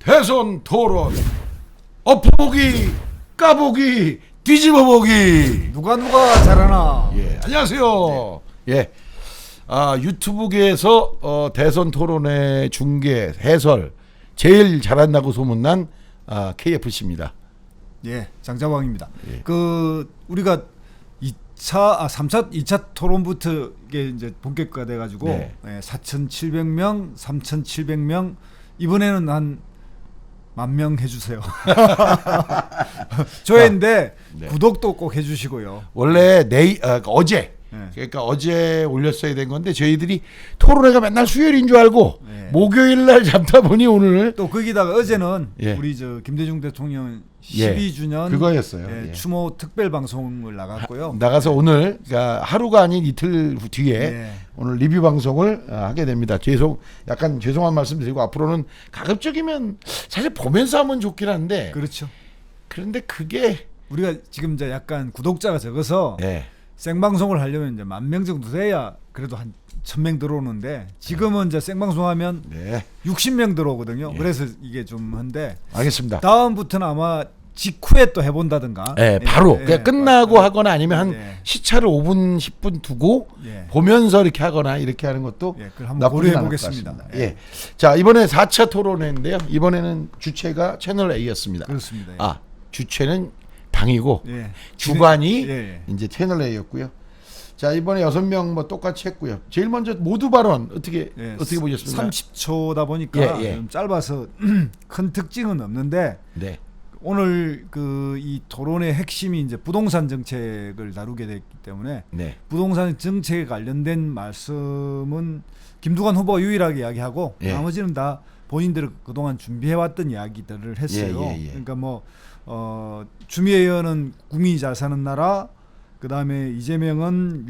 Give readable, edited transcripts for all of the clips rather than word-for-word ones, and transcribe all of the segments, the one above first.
대선 토론 엎어보기 까보기 뒤집어보기. 누가 잘하나. 예, 안녕하세요. 예, 유튜브계에서 대선 토론회 중계 해설 제일 잘한다고 소문난 KFC입니다. 예, 장자왕입니다. 예. 우리가 2차 토론부터 이게 이제 본격화돼 가지고 네. 4,700명, 3,700명, 이번에는 한 10,000명 해주세요. 조회인데 네. 구독도 꼭 해주시고요. 원래 어제 네. 그러니까 어제 올렸어야 된 건데 저희들이 토론회가 맨날 수요일인 줄 알고 네. 목요일 날 잡다 보니 오늘 또 거기다가 어제는 예. 우리 김대중 대통령 예. 12주년 그거였어요. 예, 예. 추모 특별 방송을 나갔고요. 나가서 오늘 그러니까 하루가 아닌 이틀 뒤에 예. 오늘 리뷰 방송을 하게 됩니다. 약간 죄송한 말씀 드리고 앞으로는 가급적이면 사실 보면서 하면 좋긴 한데 그렇죠. 그런데 그게 우리가 지금 이제 약간 구독자가 적어서 예. 생방송을 하려면 이제 10,000명 정도 돼야 그래도 한 1,000명 들어오는데 지금은 이제 생방송하면 네. 60명 들어오거든요. 예. 그래서 이게 좀 한데 알겠습니다. 다음부터는 아마 직후에 또 해본다든가. 예, 바로 그러니까 끝나고 하거나 아니면 한 예. 시차를 5분 10분 두고 예. 보면서 이렇게 하거나 이렇게 하는 것도 예, 그걸 한번 나쁘지 고려해 않을 것 보겠습니다. 같습니다. 예. 자, 이번에 4차 토론회인데요. 이번에는 주체가 채널 A였습니다. 그렇습니다. 예. 주체는 당이고 예. 주관이 예. 이제 채널 A였고요. 자, 이번에 6명 뭐 똑같이 했고요. 제일 먼저 모두 발언 어떻게 보셨습니까? 30초다 보니까 예, 예. 좀 짧아서 큰 특징은 없는데 네. 오늘 이 토론의 핵심이 이제 부동산 정책을 다루게 됐기 때문에 네. 부동산 정책에 관련된 말씀은 김두관 후보가 유일하게 이야기하고 예. 나머지는 다 본인들 그동안 준비해왔던 이야기들을 했어요. 예. 그러니까 주미애 의원은 국민이 잘 사는 나라, 그 다음에 이재명은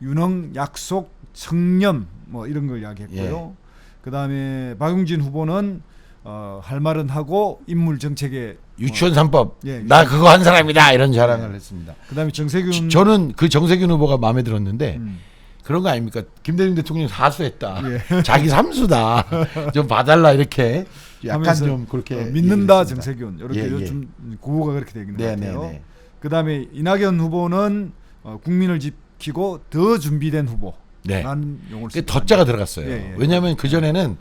윤흥 약속 청렴 뭐 이런 걸 이야기했고요. 예. 그 다음에 박용진 후보는 할 말은 하고 인물 정책에 유치원 3법 예, 나 그거 한 사람이다 이런 자랑을 했습니다. 그다음에 정세균 저는 그 정세균 후보가 마음에 들었는데 음. 그런 거 아닙니까? 김대중 대통령 사수했다. 예. 자기 삼수다. 좀 봐달라 이렇게 약간 하면서 좀 그렇게 믿는다 얘기했습니다. 정세균 이렇게 예, 예. 요즘 구호가 그렇게 되는 것 같아요. 네. 그다음에 이낙연 후보는 국민을 지키고 더 준비된 후보. 네. 라는 용어를 그 덧자가 들어갔어요. 예. 왜냐하면 그 전에는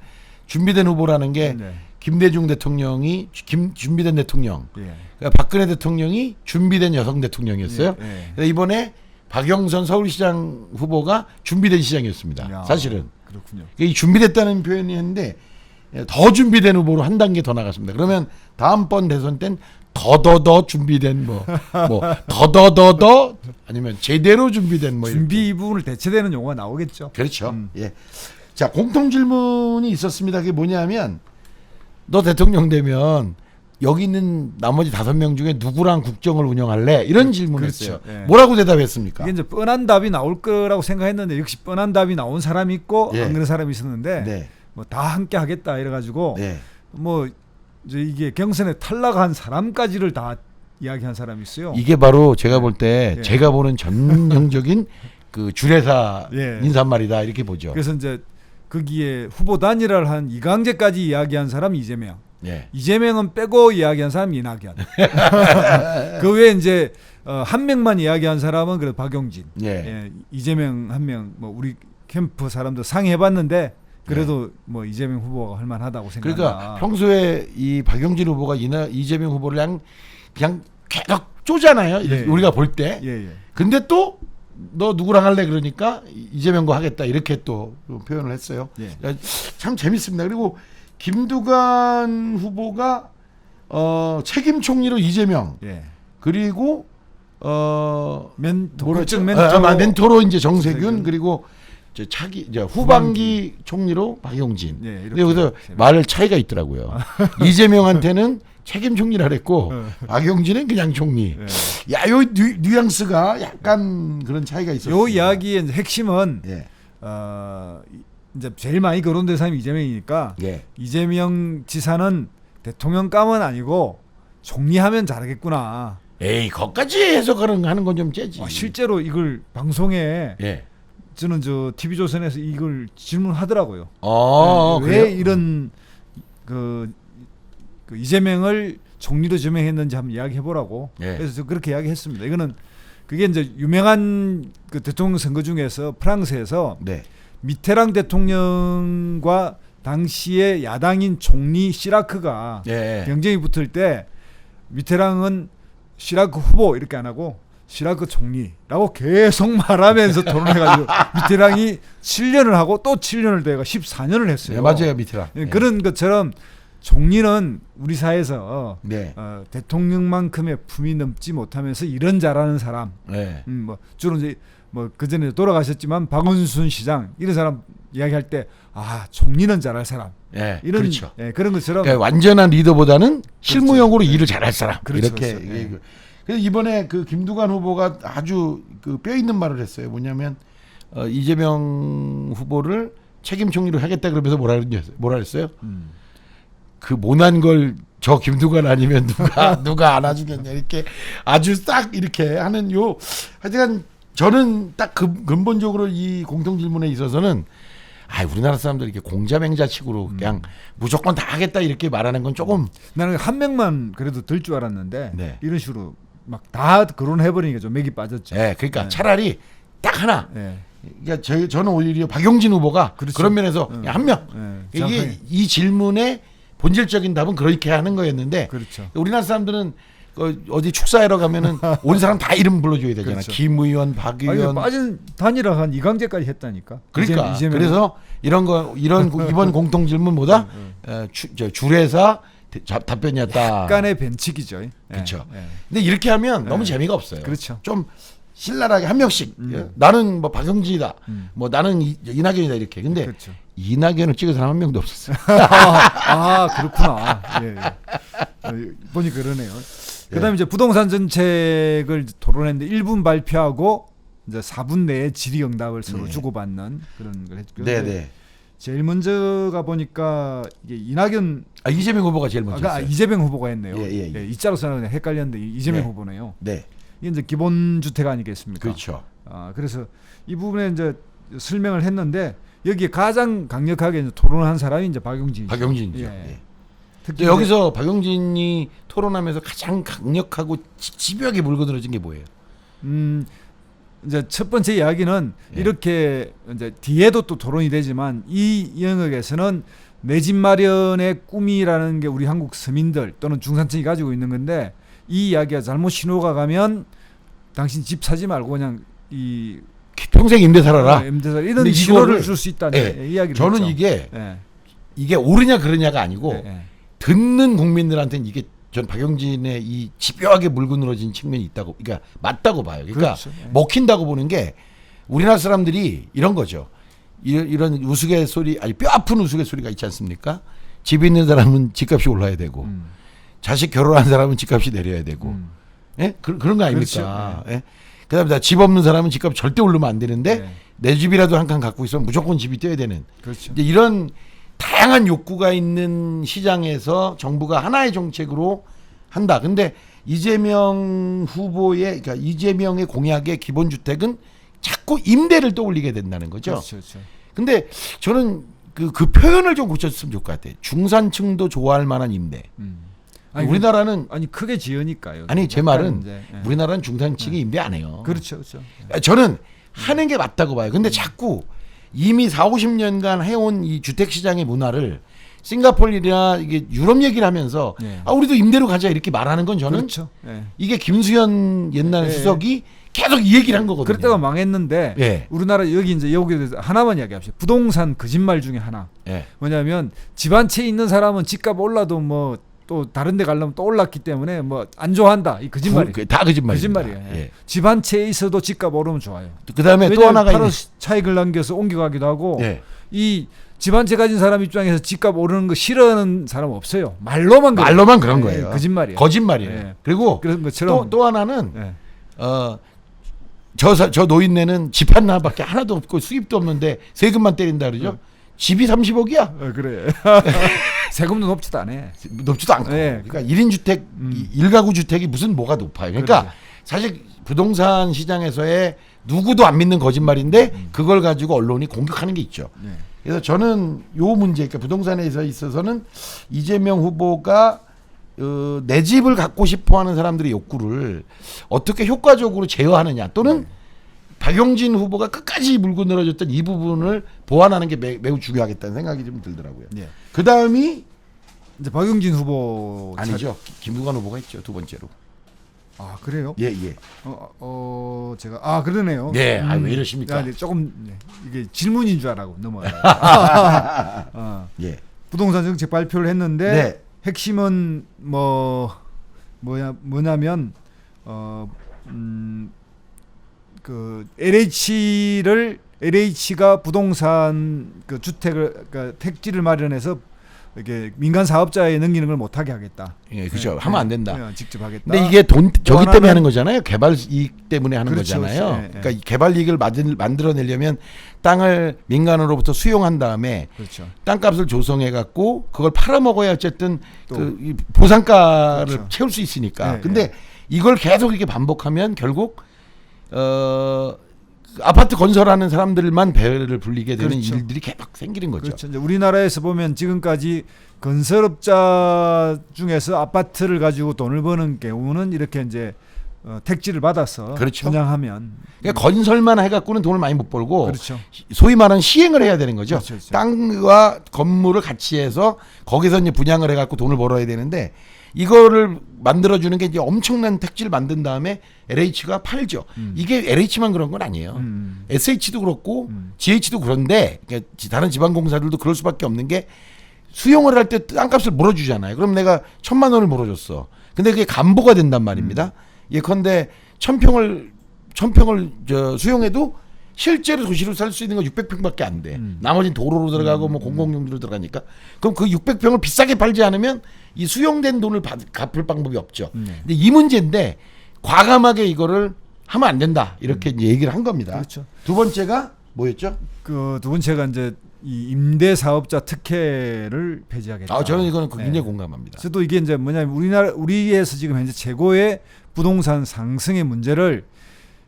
준비된 후보라는 게 네. 김대중 대통령이 준비된 대통령, 예. 그러니까 박근혜 대통령이 준비된 여성 대통령이었어요. 예. 근데 이번에 박영선 서울시장 후보가 준비된 시장이었습니다. 야, 사실은 그렇군요. 이 준비됐다는 표현이 했는데 더 준비된 후보로 한 단계 더 나갔습니다. 그러면 다음번 대선 땐 더더더 준비된 더더더더 아니면 제대로 준비된 준비 이 부분을 대체되는 용어가 나오겠죠. 그렇죠. 예. 자, 공통 질문이 있었습니다. 그게 뭐냐면 너 대통령 되면 여기 있는 나머지 5명 중에 누구랑 국정을 운영할래? 이런 질문을 그렇죠. 했어요. 예. 뭐라고 대답했습니까? 이게 이제 뻔한 답이 나올 거라고 생각했는데 역시 뻔한 답이 나온 사람이 있고 예. 안 그런 사람이 있었는데 네. 다 함께 하겠다 이래가지고 네. 이제 이게 경선에 탈락한 사람까지를 다 이야기한 사람이 있어요. 이게 바로 제가 볼 때 예. 제가 보는 전형적인 그 주례사 예. 인사말이다 이렇게 보죠. 그래서 이제 거기에 후보 단일화를 한 이강재까지 이야기한 사람이 이재명. 예. 이재명은 빼고 이야기한 사람이 이낙연. 그 외에 이제 한 명만 이야기한 사람은 그래도 박용진. 예. 이재명 한 명 우리 캠프 사람들 상의해봤는데 그래도 이재명 후보가 할 만하다고 생각한다. 그러니까 평소에 이 박용진 후보가 이재명 후보를 그냥 계속 쪼잖아요. 예. 우리가 볼 때. 예. 근데 또 너 누구랑 할래 그러니까 이재명과 하겠다 이렇게 또 표현을 했어요. 예. 참 재밌습니다. 그리고 김두관 후보가 책임 총리로 이재명 예. 그리고 국정 멘토로 멘토로 이제 정세균 정세균. 그리고 이제 후반기 총리로 박용진. 예, 근데 여기서 말 차이가 있더라고요. 이재명한테는 책임 총리라 그랬고 박용진은 그냥 총리. 예. 야, 요 뉘앙스가 약간 그런 차이가 있었어요. 요 이야기의 핵심은 예. 이제 제일 많이 거론된 사람이 이재명이니까 예. 이재명 지사는 대통령감은 아니고 총리하면 잘하겠구나. 에이, 거기까지 해석하는 하는 건 좀 째지. 실제로 이걸 방송에 예. 저는 TV조선에서 이걸 질문하더라고요. 왜 왜 이런 그 이재명을 총리로 지명했는지 한번 이야기해 보라고. 예. 그래서 저 그렇게 이야기했습니다. 이거는 그게 이제 유명한 그 대통령 선거 중에서 프랑스에서 네. 미테랑 대통령과 당시의 야당인 총리 시라크가 예. 경쟁이 붙을 때 미테랑은 시라크 후보 이렇게 안 하고 시라크 총리라고 계속 말하면서 토론해가지고 미테랑이 7년을 하고 또 7년을 돼가 14년을 했어요. 네, 맞아요, 미트라. 예, 그런 것처럼 총리는 우리 사회에서 네. 대통령만큼의 품이 넘지 못하면서 이런 잘하는 사람, 네. 뭐 주로 이제 뭐 그전에 돌아가셨지만 박원순 시장 이런 사람 이야기할 때 총리는 잘할 사람 네. 이런 그렇죠. 그런 것처럼 그러니까 완전한 리더보다는 실무용으로 일을 잘할 사람. 그렇죠, 이렇게. 그렇죠. 예. 그래서 이번에 그 김두관 후보가 아주 그 뼈 있는 말을 했어요. 뭐냐면 이재명 후보를 책임 총리로 하겠다 그러면서 뭐라 그랬어요? 그 못난 걸 저 김두관 아니면 누가 안아주겠냐 이렇게 아주 싹 이렇게 하는 하여간 저는 딱 근본적으로 이 공통 질문에 있어서는 우리나라 사람들 이렇게 공자맹자식으로 그냥 무조건 다 하겠다 이렇게 말하는 건 조금 나는 한 명만 그래도 들 줄 알았는데 네. 이런 식으로 막 다 거론해버리니까 좀 맥이 빠졌죠. 네, 그러니까 네. 차라리 딱 하나. 네. 그러니까 저는 오히려 박용진 후보가 그렇죠. 그런 면에서 그냥 한 명. 네. 이게 정확하게. 이 질문의 본질적인 답은 그렇게 하는 거였는데 그렇죠. 우리나라 사람들은 어디 축사하러 가면은 온 사람 다 이름 불러줘야 되잖아. 그렇죠. 김 의원, 박 의원. 빠진 단일화 한 이강재까지 했다니까. 그러니까 이재명. 그래서 이런 이번 공통 질문보다 줄에서 답변이었다. 약간의 변칙이죠. 그렇죠. 예. 근데 이렇게 하면 너무 네. 재미가 없어요. 그렇죠. 좀 신랄하게 한 명씩 나는 뭐 박영진이다, 뭐 나는 이낙연이다 이렇게. 근데 그렇죠. 이낙연을 찍은 사람 한 명도 없었어요. 그렇구나. 예. 보니 그러네요. 그다음에 이제 부동산 정책을 토론했는데 1분 발표하고 이제 4분 내에 질의응답을 서로 네. 주고받는 그런 걸 했죠. 네네. 제일 먼저가 보니까 이게 이낙연 이재명 후보가 제일 먼저 했어요. 이재명 후보가 했네요. 예. 이자로 써는 헷갈렸는데 이재명 네. 후보네요. 네. 이게 이제 기본 주택 아니겠습니까? 그렇죠. 그래서 이 부분에 이제 설명을 했는데 여기에 가장 강력하게 이제 토론을 한 사람이 이제 박용진이죠. 박용진이죠. 예. 예. 특히 여기서 박용진이 토론하면서 가장 강력하고 집요하게 물고들어진 게 뭐예요? 이제 첫 번째 이야기는 예. 이렇게 이제 뒤에도 또 토론이 되지만 이 영역에서는 내 집 마련의 꿈이라는 게 우리 한국 서민들 또는 중산층이 가지고 있는 건데 이 이야기가 잘못 신호가 가면 당신 집 사지 말고 그냥 이 평생 임대 살아라. 임대 살아 이런 근데 신호를 이거를- 줄 수 있다는 예. 이야기를 저는 했죠. 이게 옳으냐 그러냐가 아니고 예. 듣는 국민들한테는 이게 전 박용진의 이 집요하게 물고 늘어진 측면이 있다고, 그러니까 맞다고 봐요. 그러니까 그렇죠. 예. 먹힌다고 보는 게 우리나라 사람들이 이런 거죠. 이런 우스갯소리, 뼈 아픈 우스갯소리가 있지 않습니까? 집 있는 사람은 집값이 올라야 되고 자식 결혼한 사람은 집값이 내려야 되고 예? 그런 거 아닙니까? 그렇죠. 예? 그다음에 집 없는 사람은 집값 절대 오르면 안 되는데 네. 내 집이라도 한 칸 갖고 있으면 무조건 집이 뛰어야 되는. 그렇죠. 이제 이런 다양한 욕구가 있는 시장에서 정부가 하나의 정책으로 한다. 근데 이재명 후보의, 그러니까 이재명의 공약의 기본주택은 자꾸 임대를 떠올리게 된다는 거죠. 그렇죠. 그렇죠. 근데 저는 그 표현을 좀 고쳤으면 좋을 것 같아요. 중산층도 좋아할 만한 임대. 우리나라는 아니 크게 지으니까요. 아니 제 약간 말은 이제, 예. 우리나라는 중산층이 임대 안 해요. 그렇죠. 그렇죠. 저는 하는 게 맞다고 봐요. 근데 자꾸 이미 40-50년간 해온 이 주택 시장의 문화를 싱가포르나 이게 유럽 얘기를 하면서 예. 우리도 임대로 가자 이렇게 말하는 건 저는 그렇죠. 예. 이게 김수현 옛날 예. 수석이 계속 이 얘기를 한 거거든요. 그랬다가 망했는데 예. 우리나라 여기에 대해서 하나만 이야기합시다. 부동산 거짓말 중에 하나. 예. 뭐냐면 집 한 채 있는 사람은 집값 올라도 뭐 또 다른 데 가려면 또 올랐기 때문에 뭐 안 좋아한다. 이 거짓말이에요. 다 거짓말이에요. 거짓말이에요. 예. 집 한 채 있어도 집값 오르면 좋아요. 그다음에 또 왜냐하면 하나가 바로 있네. 차익을 남겨서 옮겨가기도 하고 예. 이 집 한 채 가진 사람 입장에서 집값 오르는 거 싫어하는 사람 없어요. 말로만 그런 거예요. 거짓말이에요. 거짓말이에요. 예. 그리고 그런 것처럼 또 하나는 예. 저 노인네는 집 하나밖에 하나도 없고 수입도 없는데 세금만 때린다 그러죠. 집이 30억이야. 그래. 세금도 높지도 않아. 높지도 않고. 예. 그러니까 1인 주택, 일가구 주택이 무슨 뭐가 높아요. 그러니까 그렇죠. 사실 부동산 시장에서의 누구도 안 믿는 거짓말인데 그걸 가지고 언론이 공격하는 게 있죠. 예. 그래서 저는 요 문제, 그러니까 부동산에 있어서는 이재명 후보가 내 집을 갖고 싶어하는 사람들의 욕구를 어떻게 효과적으로 제어하느냐 또는 박용진 후보가 끝까지 물고 늘어졌던 이 부분을 보완하는 게 매우 중요하겠다는 생각이 좀 들더라고요. 예. 그 다음이 이제 박용진 후보 아니죠. 김두관 후보가 있죠. 두 번째로. 아 그래요? 예, 예. 제가 그러네요. 네, 왜 이러십니까? 네, 조금 이게 질문인 줄 알고 넘어가요. 예. 부동산 정책 발표를 했는데 네. 핵심은 뭐냐면 그 LH가 부동산 그 주택을 그러니까 택지를 마련해서 이렇게 민간 사업자에 넘기는 걸 못하게 하겠다. 예, 그죠. 하면 안 된다. 직접 하겠다. 근데 이게 저기 때문에 하는 거잖아요. 개발 이익 때문에 하는 그렇죠, 거잖아요. 그렇죠. 예, 그러니까 이 개발 이익을 만들어내려면 땅을 민간으로부터 수용한 다음에 그렇죠. 땅값을 조성해 갖고 그걸 팔아먹어야 어쨌든 또. 이 보상가를 그렇죠. 채울 수 있으니까. 예, 근데 이걸 계속 이렇게 반복하면 결국 아파트 건설하는 사람들만 배를 불리게 되는 그렇죠. 일들이 계속 생기는 거죠. 그렇죠. 이제 우리나라에서 보면 지금까지 건설업자 중에서 아파트를 가지고 돈을 버는 경우는 이렇게 이제 택지를 받아서 그렇죠. 분양하면 그러니까 건설만 해갖고는 돈을 많이 못 벌고 그렇죠. 소위 말하는 시행을 해야 되는 거죠. 그렇죠, 그렇죠. 땅과 건물을 같이 해서 거기서 이제 분양을 해갖고 돈을 벌어야 되는데 이거를 만들어주는 게 이제 엄청난 택지를 만든 다음에 LH가 팔죠. 이게 LH만 그런 건 아니에요. SH도 그렇고 GH도 그런데 그러니까 다른 지방공사들도 그럴 수밖에 없는 게 수용을 할 때 땅값을 물어주잖아요. 그럼 내가 1,000만 원을 물어줬어. 근데 그게 감보가 된단 말입니다. 예컨대 1,000평을 수용해도 실제로 도시로 살 수 있는 건 600평밖에 안 돼. 나머지는 도로로 들어가고 뭐 공공용지로 들어가니까. 그럼 그 600평을 비싸게 팔지 않으면 이 수용된 돈을 갚을 방법이 없죠. 근데 이 문제인데 과감하게 이거를 하면 안 된다. 이렇게 이제 얘기를 한 겁니다. 그렇죠. 두 번째가 뭐였죠? 그 두 번째가 이제 이 임대 사업자 특혜를 폐지하겠다. 저는 이거는 굉장히 공감합니다. 저도 이게 이제 뭐냐면 우리에서 지금 현재 최고의 부동산 상승의 문제를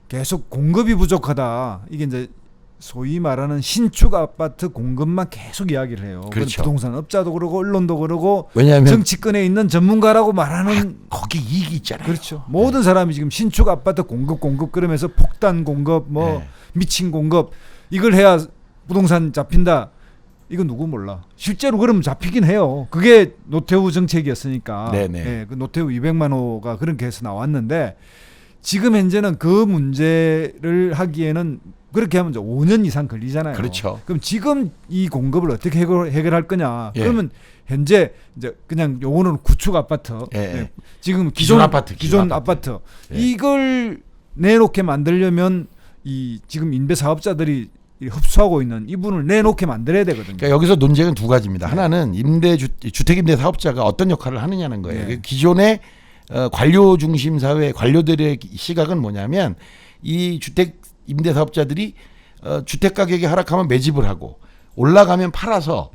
계속 공급이 부족하다. 이게 이제 소위 말하는 신축 아파트 공급만 계속 이야기를 해요. 그렇죠. 부동산 업자도 그러고 언론도 그러고 왜냐하면 정치권에 있는 전문가라고 말하는 거기 이익이 있잖아요. 그렇죠. 모든 사람이 지금 신축 아파트 공급 그러면서 폭탄 공급 네. 미친 공급 이걸 해야 부동산 잡힌다. 이건 누구 몰라. 실제로 그러면 잡히긴 해요. 그게 노태우 정책이었으니까. 네네. 그 노태우 200만 호가 그렇게 해서 나왔는데 지금 현재는 그 문제를 하기에는 그렇게 하면 이제 5년 이상 걸리잖아요. 그렇죠. 그럼 지금 이 공급을 어떻게 해결할 거냐? 예. 그러면 현재 이제 그냥 요거는 구축 아파트. 예. 지금 기존 아파트. 기존 아파트. 예. 이걸 내놓게 만들려면 이 지금 임대 사업자들이 흡수하고 있는 이분을 내놓게 만들어야 되거든요. 그러니까 여기서 논쟁은 두 가지입니다. 하나는 주택임대 사업자가 어떤 역할을 하느냐는 거예요. 네. 기존의 관료 중심 사회 관료들의 시각은 뭐냐면 이 주택임대 사업자들이 주택 가격이 하락하면 매집을 하고 올라가면 팔아서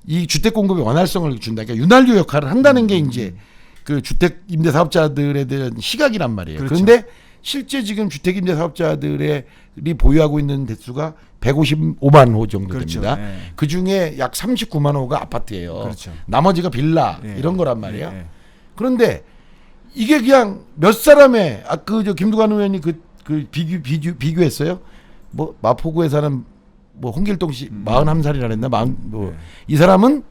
이 주택 공급의 원활성을 준다. 그러니까 윤활유 역할을 한다는 게 이제 그 주택임대 사업자들에 대한 시각이란 말이에요. 그렇죠. 그런데 실제 지금 주택임대 사업자들이 보유하고 있는 대수가 155만 호 정도 그렇죠. 됩니다. 네. 그 중에 약 39만 호가 아파트예요. 그렇죠. 나머지가 빌라 네. 이런 거란 말이에요. 네. 그런데 이게 그냥 몇 사람의 저 김두관 의원이 그 비교했어요. 뭐 마포구에 사는 뭐 홍길동 씨 41살이라 그랬나? 이 사람은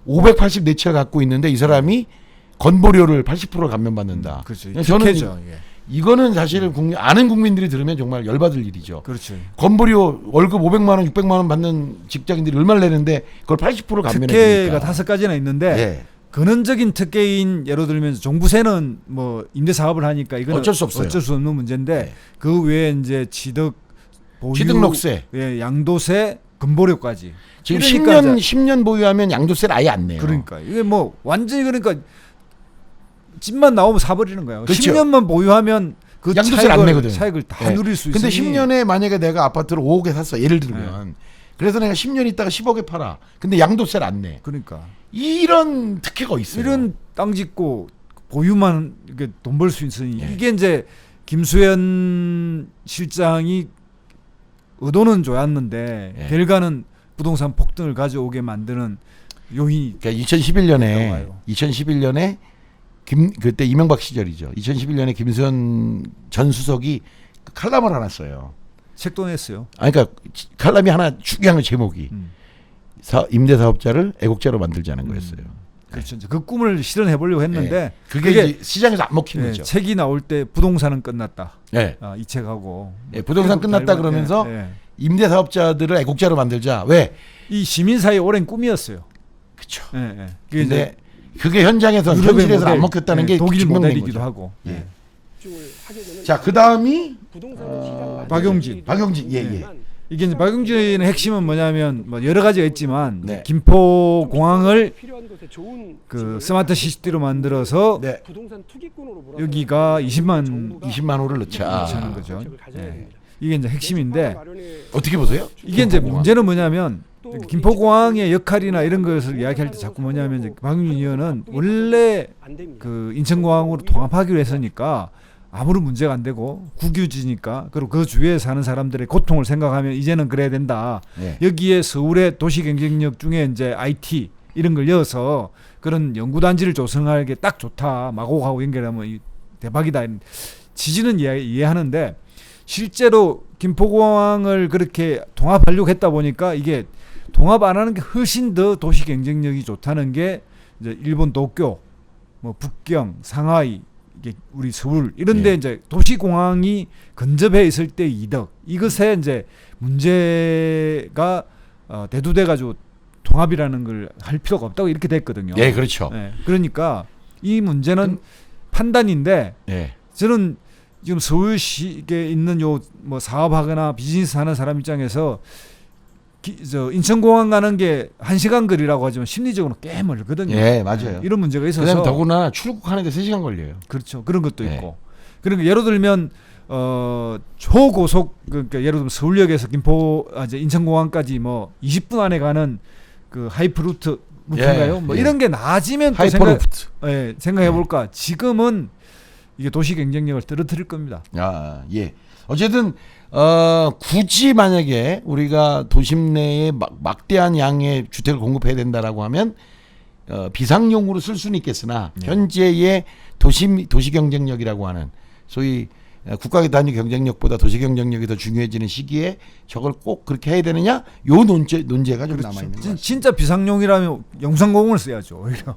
584채 갖고 있는데 이 사람이 건보료를 80%를 감면받는다. 그렇죠. 저는 특혜죠, 이게. 이거는 사실 아는 국민들이 들으면 정말 열받을 일이죠. 그렇죠. 건보료 월급 500만 원, 600만 원 받는 직장인들이 얼마를 내는데 그걸 80% 감면해 특혜가 주니까. 5가지나 있는데 예. 근원적인 특혜인 예로 들면 정부세는 뭐 임대 사업을 하니까 이건 어쩔 수 없어요. 어쩔 수 없는 문제인데 네. 그 외에 이제 보유, 취득록세, 양도세, 건보료까지. 지금 그러니까 10년 보유하면 양도세를 아예 안 내요. 그러니까 이게 뭐 완전히 그러니까 집만 나오면 사버리는 거예요. 그렇죠. 10년만 보유하면 그 양도세를 안 내거든요. 차익을 다 네. 누릴 수 근데 있으니. 10년에 만약에 내가 아파트를 5억에 샀어. 예를 들면. 그래서 내가 10년 있다가 10억에 팔아. 근데 양도세를 안 내. 그러니까 이런 특혜가 있어요. 이런 땅 짓고 보유만 이렇게 돈 벌 수 있으니 네. 이게 이제 김수현 실장이 의도는 좋았는데 네. 결과는 부동산 폭등을 가져오게 만드는 요인이 그러니까 나와요. 2011년에 그때 이명박 시절이죠. 2011년에 김수현 전 수석이 그 칼럼을 하나 써요. 책도 냈어요. 그러니까 칼럼이 하나 중요한 거 제목이 임대 사업자를 애국자로 만들자는 거였어요. 그렇죠. 이제 그 꿈을 실현해 보려고 했는데 그게 이제 시장에서 안 먹힌 예, 거죠. 책이 나올 때 부동산은 끝났다. 예. 이 책하고 부동산 끝났다 그러면서 임대 사업자들을 애국자로 만들자. 왜? 이 시민사회 오랜 꿈이었어요. 그렇죠. 그게 근데 그게 현장에서 유럽의 현실에서 안 모델, 먹혔다는 게 독일 증명된 모델이기도 거죠. 하고. 예. 자, 그다음이 박용진. 박용진. 예. 이게 이제 박용진의 핵심은 뭐냐면 뭐 여러 가지가 있지만 네. 김포 공항을 그 스마트 시티로 만들어서 네. 여기가 20만 호를 넣자. 하는 거죠. 이게 이제 핵심인데 어떻게 보세요? 이게 이제 문제는 뭐냐면 김포공항의 역할이나 이런 것을 이야기할 때 자꾸 뭐냐면 이제 박용진 의원은 원래 그 인천공항으로 통합하기로 했으니까 아무런 문제가 안 되고 국유지니까 그리고 그 주위에 사는 사람들의 고통을 생각하면 이제는 그래야 된다. 네. 여기에 서울의 도시 경쟁력 중에 이제 IT 이런 걸 넣어서 그런 연구단지를 조성하는 게 딱 좋다. 마곡하고 연결하면 대박이다. 지지는 이해하는데 실제로 김포공항을 그렇게 통합하려고 했다 보니까 이게 통합 안 하는 게 훨씬 더 도시 경쟁력이 좋다는 게 이제 일본 도쿄, 뭐 북경, 상하이, 이게 우리 서울 이런데 이제 도시공항이 근접해 있을 때 이득 이것에 이제 문제가 대두돼 가지고 통합이라는 걸 할 필요가 없다고 이렇게 됐거든요. 예, 그렇죠. 그러니까 이 문제는 판단인데 저는 지금 서울시에 있는 요 뭐 사업하거나 비즈니스 하는 사람 입장에서 저 인천공항 가는 게 1시간 거리라고 하지만 심리적으로 꽤 멀거든요. 예, 맞아요. 이런 문제가 있어서 그다음에 더구나 출국하는데 3시간 걸려요. 그렇죠. 그런 것도 있고. 그러니까 예를 들면 초고속 그러니까 예를 들면 서울역에서 이제 인천공항까지 뭐 20분 안에 가는 그 하이프루트인가요? 뭐 이런 게 나아지면 또 생각해 볼까. 지금은 이게 도시 경쟁력을 떨어뜨릴 겁니다. 예. 어쨌든 굳이 만약에 우리가 도심 내에 막대한 양의 주택을 공급해야 된다라고 하면 비상용으로 쓸 수는 있겠으나 현재의 도시 경쟁력이라고 하는 소위 국가 단위 경쟁력보다 도시 경쟁력이 더 중요해지는 시기에 저걸 꼭 그렇게 해야 되느냐? 요 논제가 좀 남아 있는 거죠. 진짜 비상용이라면 영산공원을 써야죠. 오히려.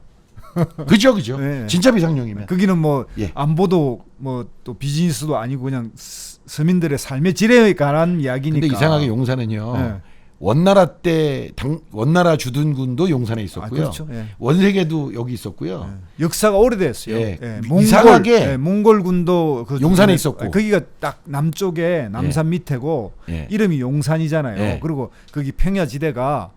그죠. 네. 진짜 비상용이면. 거기는 뭐 안보도 뭐 또 비즈니스도 아니고 그냥 서민들의 삶의 질에 관한 이야기니까. 근데 이상하게 용산은요. 원나라 때 원나라 주둔군도 용산에 있었고요. 그렇죠. 원세계도 여기 있었고요. 역사가 오래됐어요. 이상하게 몽골군도 그 용산에 있었고 거기가 딱 남쪽에 남산 밑에고 이름이 용산이잖아요. 그리고 거기 평야지대가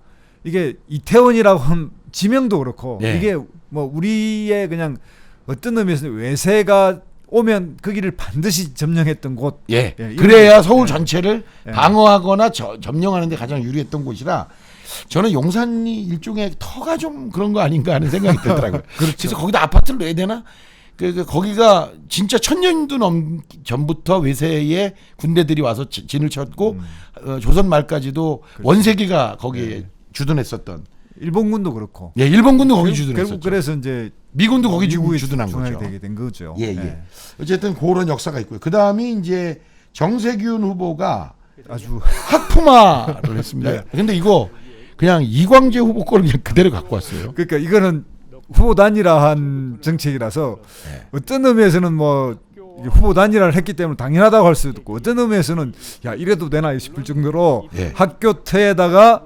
이게 이태원이라고 하면 지명도 그렇고 이게 뭐 우리의 그냥 어떤 의미에서 외세가 오면 거기를 반드시 점령했던 곳. 그래야 서울 전체를 방어하거나 점령하는 데 가장 유리했던 곳이라 저는 용산이 일종의 터가 좀 그런 거 아닌가 하는 생각이 들더라고요. 그래서 거기다 아파트를 넣어야 되나? 거기가 진짜 1000년도 전부터 외세의 군대들이 와서 진을 쳤고 조선 말까지도 원세기가 거기에 주둔했었던. 일본군도 그렇고. 일본군도 거기 주둔했었죠. 결국 그래서 이제 미군도 거기 주둔한 거죠. 되게 된 거죠. 어쨌든 그런 역사가 있고요. 그다음이 이제 정세균 후보가 아주 학푸마를 했습니다. 근데 이거 그냥 이광재 후보 거를 그냥 그대로 갖고 왔어요. 그러니까 이거는 후보 단일화한 정책이라서 어떤 의미에서는 뭐 후보 단일화를 했기 때문에 당연하다고 할 수도 있고 어떤 의미에서는 야 이래도 되나 싶을 정도로 학교 터에다가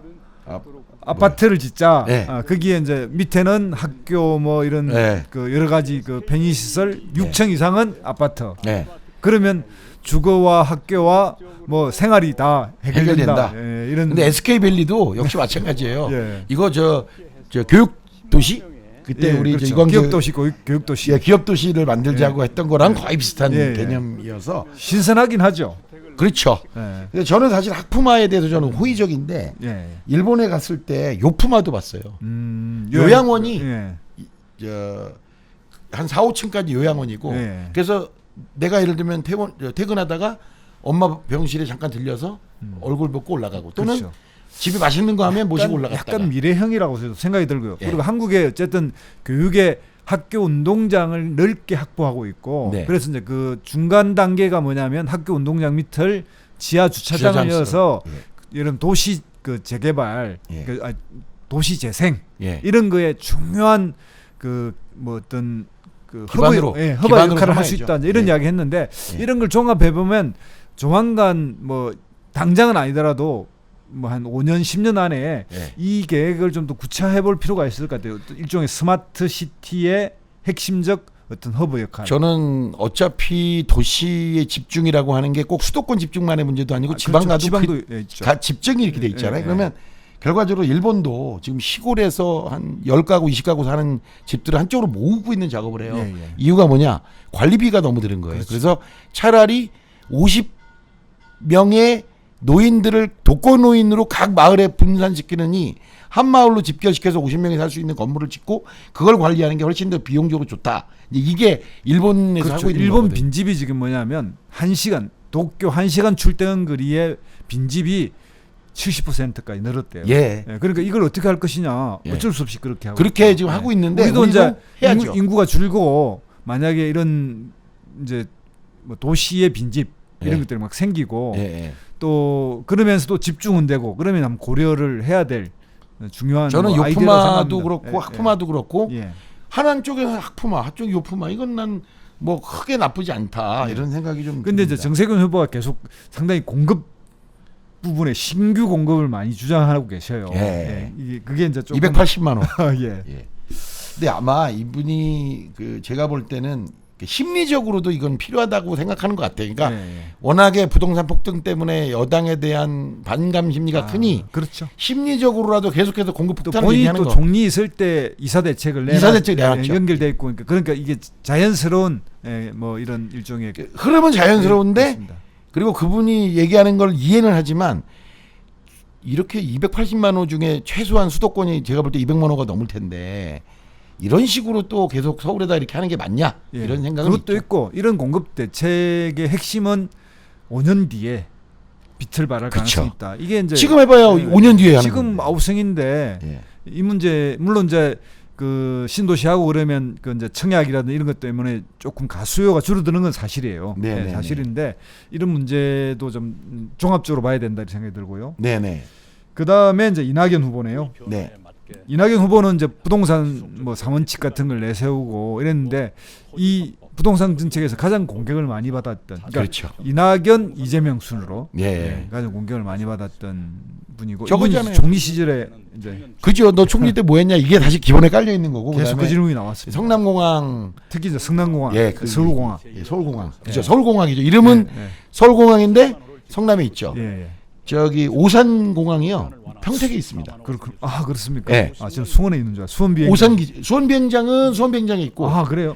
아파트를 짓자. 거기에 이제 밑에는 학교 뭐 이런 그 여러 가지 그 편의 시설 6층 이상은 아파트. 그러면 주거와 학교와 뭐 생활이 다 해결된다. 이런. 근데 SK밸리도 역시 마찬가지예요. 이거 저 교육 도시 그때 우리 그렇죠. 이광재 기업도시 교육도시. 기업도시를 만들자고 했던 거랑 거의 비슷한 개념이어서 신선하긴 하죠. 그렇죠. 근데 저는 사실 학푸마에 대해서 저는 호의적인데 일본에 갔을 때 요푸마도 봤어요. 요양원이 한 4, 5층까지 요양원이고 그래서 내가 예를 들면 퇴근하다가 엄마 병실에 잠깐 들려서 얼굴 볶고 올라가고 또는 집에 맛있는 거 하면 모시고 올라갔다가 약간 미래형이라고 생각이 들고요. 그리고 한국의 어쨌든 교육의 학교 운동장을 넓게 확보하고 있고 네. 그래서 이제 그 중간 단계가 뭐냐면 학교 운동장 밑을 지하 주차장을 주차장 이어서 예. 이런 도시 그 재개발, 예. 도시 재생 예. 이런 거에 중요한 그 뭐 어떤 그 기반으로, 허브 기반으로 역할을 할 수 삼아야죠. 있다 이제 이런 예. 이야기 했는데 예. 이런 걸 종합해 보면 조만간 뭐 당장은 아니더라도 뭐 한 5년 10년 안에 예. 이 계획을 좀 더 구체화해 볼 필요가 있을 것 같아요. 일종의 스마트 시티의 핵심적 어떤 허브 역할. 저는 어차피 도시의 집중이라고 하는 게 꼭 수도권 집중만의 문제도 아니고 지방 그렇죠. 가도 지방도 예, 있죠. 집중이 이렇게 돼 있잖아요. 예, 예. 그러면 결과적으로 일본도 지금 시골에서 한 10가구, 20가구 사는 집들을 한쪽으로 모으고 있는 작업을 해요. 예, 예. 이유가 뭐냐? 관리비가 너무 드는 거예요. 그렇죠. 그래서 차라리 50명의 노인들을 독거노인으로 각 마을에 분산시키느니 한 마을로 집결시켜서 50명이 살 수 있는 건물을 짓고 그걸 관리하는 게 훨씬 더 비용적으로 좋다. 이게 일본에서 그렇죠. 하고 있는 일본 거거든요. 빈집이 지금 뭐냐면 1시간 도쿄 1시간 출퇴근 거리의 빈집이 70%까지 늘었대요. 예. 그러니까 이걸 어떻게 할 것이냐. 예. 어쩔 수 없이 그렇게 하고 그렇게 있죠. 지금 예. 하고 있는데 우리도 우리도 이제 해야죠. 인구가 줄고 만약에 이런 이제 뭐 도시의 빈집 이런 예. 것들이 막 생기고 예, 예. 또 그러면서도 집중은 되고 그러면 한번 고려를 해야 될 중요한 저는 뭐 아이디어라고 요프마도 생각합니다. 그렇고 예, 학푸마도 그렇고 예. 하나는 쪽에서 학푸마, 한쪽이 요프마 이건 난 뭐 크게 나쁘지 않다 이런 생각이 좀. 근데 이제 듭니다. 정세균 후보가 계속 상당히 공급 부분에 신규 공급을 많이 주장하고 계셔요. 예. 이게 그게 이제 조금 280만 원. 예. 예. 근데 아마 이분이 그 제가 볼 때는 심리적으로도 이건 필요하다고 생각하는 것 같아요. 그러니까 예, 예. 워낙에 부동산 폭등 때문에 여당에 대한 반감 심리가 크니 그렇죠. 심리적으로라도 계속해서 공급 또 폭탄을 본인이 얘기하는 또 거. 총리 있을 때 이사 대책을 이사 대책 내놨죠. 연결돼 있고 그러니까 이게 자연스러운 뭐 이런 일종의 흐름은 자연스러운데 그렇습니다. 그리고 그분이 얘기하는 걸 이해는 하지만 이렇게 280만 호 중에 최소한 수도권이 제가 볼 때 200만 호가 넘을 텐데 이런 식으로 또 계속 서울에다 이렇게 하는 게 맞냐 예. 이런 생각은 그것도 있죠. 있고 이런 공급 대책의 핵심은 5년 뒤에 빛을 발할 그쵸. 가능성이 있다. 이게 이제 지금 해봐야 5년 뒤에 하는 지금 건데. 아우성인데 예. 이 문제 물론 이제 그 신도시하고 그러면 그 이제 청약이라든지 이런 것 때문에 조금 가수요가 줄어드는 건 사실이에요. 네, 네, 사실인데 이런 문제도 좀 종합적으로 봐야 된다 이런 생각이 들고요. 네네. 그 다음에 이제 이낙연 후보네요. 네. 이낙연 후보는 이제 부동산 뭐 상원칙 같은 걸 내세우고 이랬는데 이 부동산 정책에서 가장 공격을 많이 받았던 그러니까 그렇죠. 이낙연 이재명 순으로 예. 가장 공격을 많이 받았던 분이고 저거잖아요. 이분이 총리 시절에 이제 그죠. 너 총리 때 뭐 했냐 이게 다시 기본에 깔려 있는 거고 계속 그다음에 그 질문이 나왔습니다. 성남공항 특히 이제 성남공항, 예, 그 서울공항. 예, 서울공항. 그죠. 예. 서울공항이죠. 이름은 예, 서울공항인데 성남에 있죠. 예, 예. 저기 오산공항이요. 평택에 있습니다. 그렇습니까? 예. 지금 수원에 있는 줄 알았어요. 수원 비행. 수원 비행장은 수원 비행장에 있고 그래요?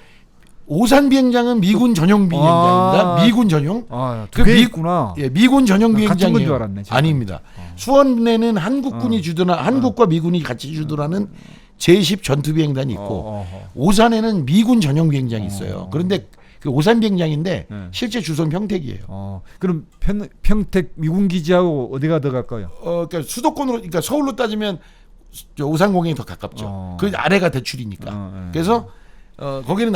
오산 비행장은 미군 전용 비행장입니다. 미군 전용. 두 개 미- 있구나. 예, 미군 전용 같은 건 비행장이에요. 줄 알았네, 제가. 아닙니다. 수원에는 한국군이 주둔한 한국과 미군이 같이 주둔하는 제10 전투 비행단이 있고 오산에는 미군 전용 비행장이 있어요. 그런데 그 오산 비행장인데 네. 실제 주소는 평택이에요. 그럼 평택 미군 기지하고 어디가 더 가까워요? 그러니까 수도권으로, 그러니까 서울로 따지면 오산공항이 더 가깝죠. 그 아래가 대출이니까. 그래서 거기는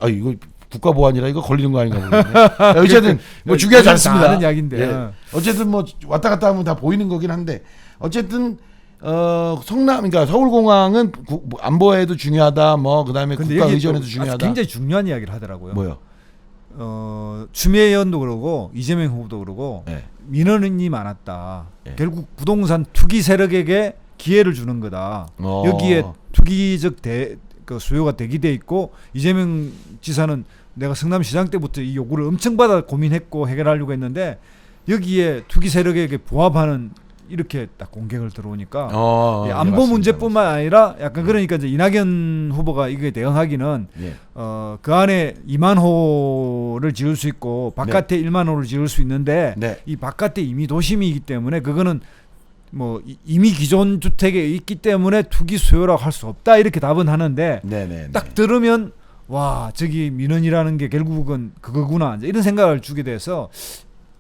이거 국가보안이라 이거 걸리는 거 아닌가 모르겠네. 어쨌든 뭐 중요하지 않습니다. 아는 이야기인데. 예. 어쨌든 뭐 왔다 갔다 하면 다 보이는 거긴 한데 어쨌든 그러니까 서울공항은 뭐 안보에도 중요하다. 뭐 그다음에 근데 국가 여기 의전에도 또 중요하다. 굉장히 중요한 이야기를 하더라고요. 뭐요? 추미애 의원도 그러고 이재명 후보도 그러고 네. 민원이 많았다. 네. 결국 부동산 투기 세력에게 기회를 주는 거다. 여기에 투기적 그 수요가 대기돼 있고 이재명 지사는 내가 성남시장 때부터 이 요구를 엄청 받아 고민했고 해결하려고 했는데 여기에 투기 세력에게 부합하는 이렇게 딱 공격을 들어오니까 예, 안보 맞습니다. 문제뿐만 아니라 약간 그러니까 이제 이낙연 후보가 이거에 대응하기는 예. 그 안에 2만 호를 지을 수 있고 바깥에 1만 호를 지을 수 있는데 네. 이 바깥에 이미 도심이기 때문에 그거는 뭐 이미 기존 주택에 있기 때문에 투기 수요라고 할 수 없다 이렇게 답은 하는데 네네. 딱 들으면 와 저기 민원이라는 게 결국은 그거구나 이제 이런 생각을 주게 돼서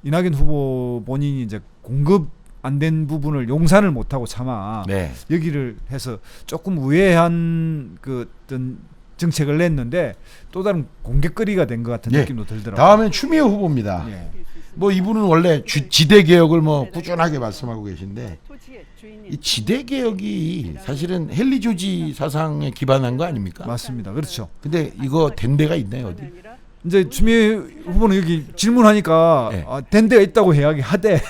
이낙연 후보 본인이 이제 공급 안 된 부분을 용산을 못하고 차마 네. 여기를 해서 조금 우회한 그 어떤 정책을 냈는데 또 다른 공격거리가 된 것 같은 예. 느낌도 들더라고요. 다음엔 추미애 후보입니다. 예. 뭐 이분은 원래 지대 개혁을 뭐 꾸준하게 말씀하고 계신데 이 지대 개혁이 사실은 헨리 조지 사상에 기반한 거 아닙니까? 맞습니다. 그렇죠. 근데 이거 된 데가 있나요 어디? 이제 추미애 후보는 여기 질문하니까 예. 된 데가 있다고 이야기하대.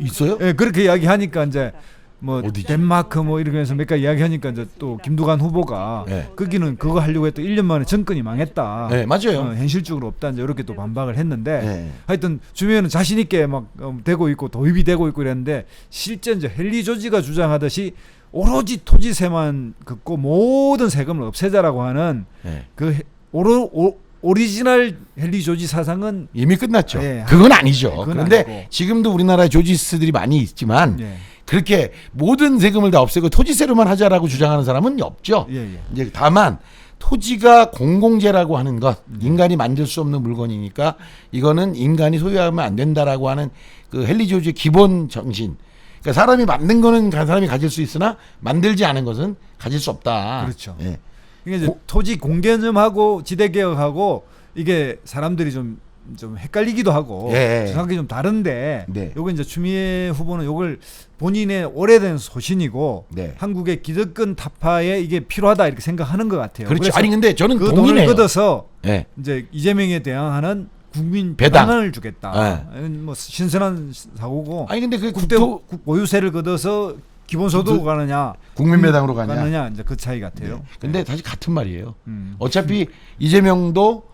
있어요? 예, 그렇게 이야기하니까 이제 뭐 어디지? 덴마크 뭐 이러면서 몇 가지 이야기하니까 이제 또 김두관 후보가 예. 거기는 그거 하려고 했더 1년 만에 정권이 망했다. 네 맞아요. 현실적으로 없다 이제 이렇게 또 반박을 했는데 예. 하여튼 주변은 자신 있게 막 되고 있고 도입이 되고 있고 이랬는데 실제 이제 헨리 조지가 주장하듯이 오로지 토지세만 긋고 모든 세금을 없애자라고 하는 예. 그 오리지널 헨리 조지 사상은 이미 끝났죠. 예. 그건 아니죠. 그건 그런데 아니고. 지금도 우리나라에 조지스들이 많이 있지만 예. 그렇게 모든 세금을 다 없애고 토지세로만 하자라고 주장하는 사람은 없죠. 예, 예. 이제 다만 토지가 공공재라고 하는 것, 인간이 만들 수 없는 물건이니까 이거는 인간이 소유하면 안 된다라고 하는 그 헨리 조지의 기본 정신. 그러니까 사람이 만든 거는 사람이 가질 수 있으나 만들지 않은 것은 가질 수 없다. 그렇죠. 예. 이게 이제 토지 공개념하고 지대 개혁하고 이게 사람들이 좀 헷갈리기도 하고 예. 생각이 좀 다른데 네. 요거 이제 추미애 후보는 요걸 본인의 오래된 소신이고 네. 한국의 기득권 타파에 이게 필요하다 이렇게 생각하는 것 같아요. 그렇죠. 그래서 아니 근데 저는 그 동의해요. 돈을 걷어서 예. 이제 이재명에 대항하는 국민 배당. 배당을 주겠다. 뭐 신선한 사고고 아니 근데 그 국대 보유세를 걷어서 기본소득으로 가느냐 국민배당으로 가냐. 이제 그 차이 같아요. 근데 사실 같은 말이에요. 음. 어차피 이재명도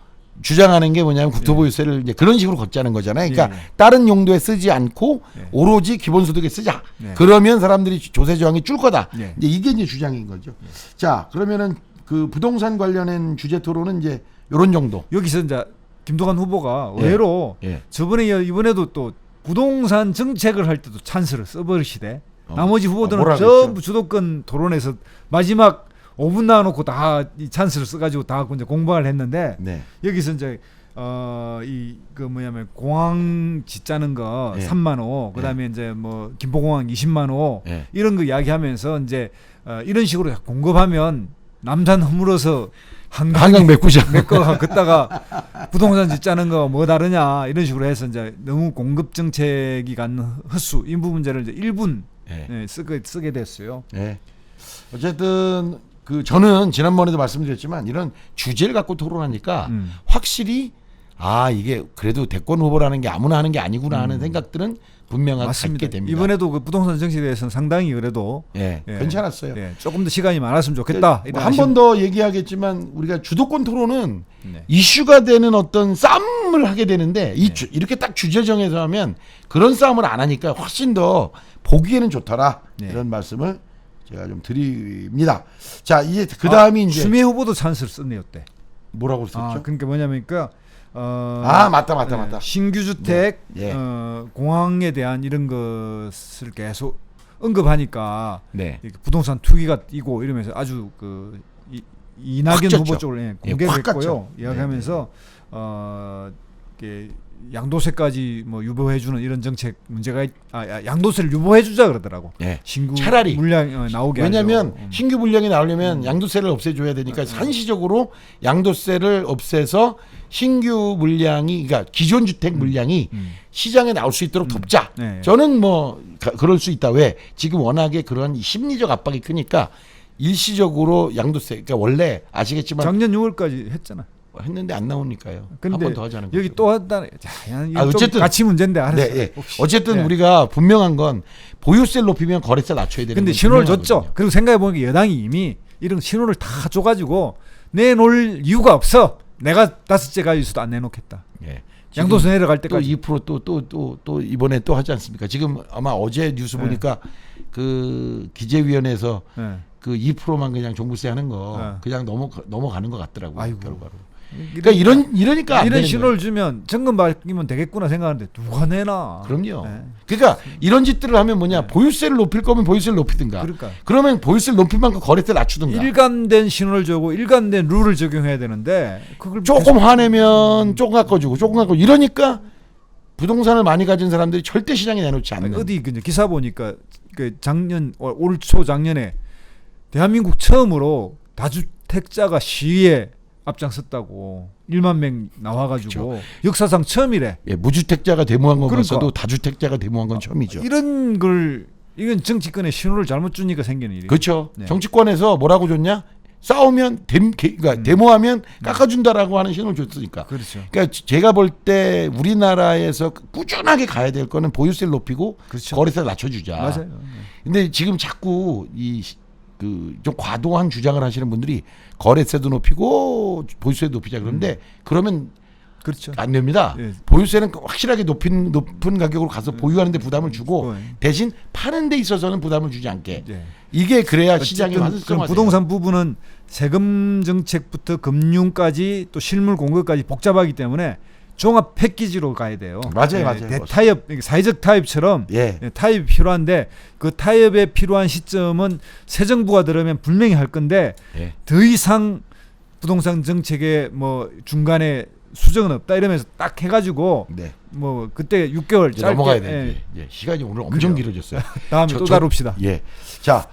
주장하는 게 뭐냐면 국토보유세를 이제 그런 식으로 걷자는 거잖아요. 그러니까 예, 예. 다른 용도에 쓰지 않고 예. 오로지 기본소득에 쓰자. 예. 그러면 사람들이 조세 저항이 줄 거다. 예. 이제 이게 이제 주장인 거죠. 자, 그러면은 그 부동산 관련된 주제 토론은 이제 요런 정도. 여기서 이제 김두관 후보가 예. 의외로 예. 저번에 이번에도 또 부동산 정책을 할 때도 찬스를 써버리시대. 나머지 후보들은 뭐라 전부 주도권 토론에서 마지막 5분 나눠놓고 다 이 찬스를 써가지고 다 이제 공방을 했는데 네. 여기서 이제 이 그 뭐냐면 공항 짓자는 거 예. 3만 호, 그다음에 이제 뭐 김포공항 20만 호 예. 이런 거 이야기하면서 이제 이런 식으로 공급하면 남산 허물어서 한강 메꾸자. 메꿔 걷다가 부동산 짓자는 거 뭐 다르냐 이런 식으로 해서 이제 너무 공급 정책이 갖는 헛수 이 문제를 이제 1분 예. 쓰게 됐어요. 예. 어쨌든 그 저는 지난번에도 말씀드렸지만 이런 주제를 갖고 토론하니까 확실히 아 이게 그래도 대권 후보라는 게 아무나 하는 게 아니구나 하는 생각들은 분명하게 맞습니다. 갖게 됩니다. 이번에도 그 부동산 정책에 대해서는 상당히 그래도 예, 괜찮았어요. 조금 더 시간이 많았으면 좋겠다. 한 번 더 얘기하겠지만 우리가 주도권 토론은 네. 이슈가 되는 어떤 싸움을 하게 되는데 이렇게 딱 주제 정해서 하면 그런 싸움을 안 하니까 훨씬 더 보기에는 좋더라. 네. 이런 말씀을 제가 좀 드립니다. 자 이제 그 다음이 이제 추미애 후보도 찬스를 썼네요, 때. 뭐라고 썼죠? 그러니까 뭐냐면까 맞다. 신규 주택 네. 예. 공항에 대한 이런 것을 계속 언급하니까 네. 이렇게 부동산 투기가 이고 이러면서 아주 그 이낙연 찼죠. 후보 쪽으로 예, 공개를 확 했고요. 찼죠. 이야기하면서 이렇게 양도세까지 뭐 유보해주는 이런 정책 문제가 양도세를 유보해주자 그러더라고. 예. 신규 차라리 물량 나오게 왜냐하면 하죠. 신규 물량이 나오려면 양도세를 없애줘야 되니까 한시적으로 양도세를 없애서 신규 물량이 그러니까 기존 주택 물량이 시장에 나올 수 있도록 돕자. 네. 저는 뭐 그럴 수 있다. 왜? 지금 워낙에 그런 심리적 압박이 크니까 일시적으로 양도세 그러니까 원래 아시겠지만 작년 6월까지 했잖아. 했는데 안 나오니까요. 한 근데 번 더 하자는 거죠. 여기 또 한다. 어쨌든 가치 문제인데 알았어. 네, 예. 어쨌든 우리가 분명한 건 보유세를 높이면 거래세 낮춰야 되는 근데 건 신호를 분명하거든요. 줬죠. 그리고 생각해 보니까 여당이 이미 이런 신호를 다 줘가지고 내놓을 이유가 없어. 내가 다섯째 가지고서도 안 내놓겠다. 예. 양도세 내려갈 또 때까지. 2% 또 이번에 또 하지 않습니까? 지금 아마 어제 뉴스 네. 보니까 그 기재위원회에서 네. 그 2%만 그냥 종부세 하는 거 네. 그냥 넘어가는 것 같더라고요. 아이고. 결과로. 그러니까 이러니까 안 이런 되는 신호를 주면 정권 바뀌면 되겠구나 생각하는데 누가 내나. 그럼요. 네. 그러니까 이런 짓들을 하면 뭐냐 보유세를 높일 거면 보유세를 높이든가. 그러니까. 그러면 보유세를 높일 만큼 거래세 낮추든가. 일관된 신호를 주고 일관된 룰을 적용해야 되는데 그걸 조금 화내면 조금 깎아주고 조금 깎아주고 이러니까 부동산을 많이 가진 사람들이 절대 시장에 내놓지 않는. 어디 그 기사 보니까 그 작년 올 초 작년에 대한민국 처음으로 무주택자가 시위에 앞장섰다고 1만 명 나와가지고 역사상 처음이래. 예, 무주택자가 데모한 건 그러니까. 봤어도 다주택자가 데모한 건 처음이죠. 이런 걸 이건 정치권에 신호를 잘못 주니까 생기는 일이에요. 그렇죠. 네. 정치권에서 뭐라고 줬냐? 싸우면 그러니까 데모하면 깎아준다라고 하는 신호를 줬으니까. 그렇죠. 그러니까 제가 볼 때 우리나라에서 꾸준하게 가야 될 거는 보유세를 높이고 그렇죠. 거래세를 낮춰주자. 맞아요. 근데 지금 자꾸 좀 과도한 주장을 하시는 분들이 거래세도 높이고 보유세도 높이자 그러는데 그러면 그렇죠. 안 됩니다. 예. 보유세는 확실하게 높은 가격으로 가서 보유하는 데 부담을 주고 그거예요. 대신 파는 데 있어서는 부담을 주지 않게. 예. 이게 그래야 시장이 어쨌든 활성화돼요. 그럼 부동산 부분은 세금 정책부터 금융까지 또 실물 공급까지 복잡하기 때문에 종합 패키지로 가야 돼요. 맞아요, 맞아요. 대타협, 사회적 타협처럼 예. 타협이 필요한데 그 타협에 필요한 시점은 새 정부가 들으면 분명히 할 건데 예. 더 이상 부동산 정책에 뭐 중간에 수정은 없다 이러면서 딱 해가지고 네. 뭐 그때 6개월 이제 짧게 넘어가야 돼. 예. 시간이 오늘 엄청 그래요. 길어졌어요. 다음에 또 다룹시다. 예. 자,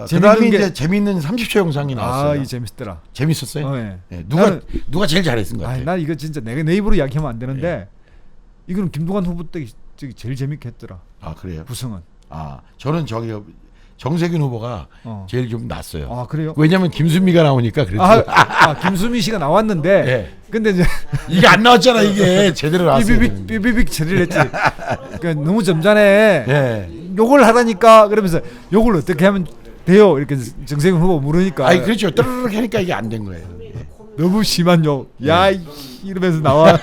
재밌는 그다음에 게- 이제 재밌는 30초 영상이 나왔어요. 이 재밌더라. 재밌었어요? 예. 예. 누가 제일 잘했은 것 같아요? 나 이거 진짜 내가 내 입으로 이야기하면 안 되는데 이거는 김두관 후보 때 저기 제일 재밌게 했더라. 아, 그래요? 구성은. 저는 정세균 후보가 어. 제일 좀 낫어요. 그래요? 왜냐면 김순미가 나오니까 그래도 김수미 씨가 나왔는데 예. 근데 이제 이게 안 나왔잖아. 이게 제대로 나왔어요. 삐비빅 처리를 했지. 그러니까 너무 점잖해. 예. 욕을 하라니까 그러면서 욕을 어떻게 하면 돼요? 이렇게 정세균 후보 물으니까 아니 그렇죠. 떠르륵 하니까 이게 안 된 거예요. 너무 심한 욕. 야 이러면서 나와.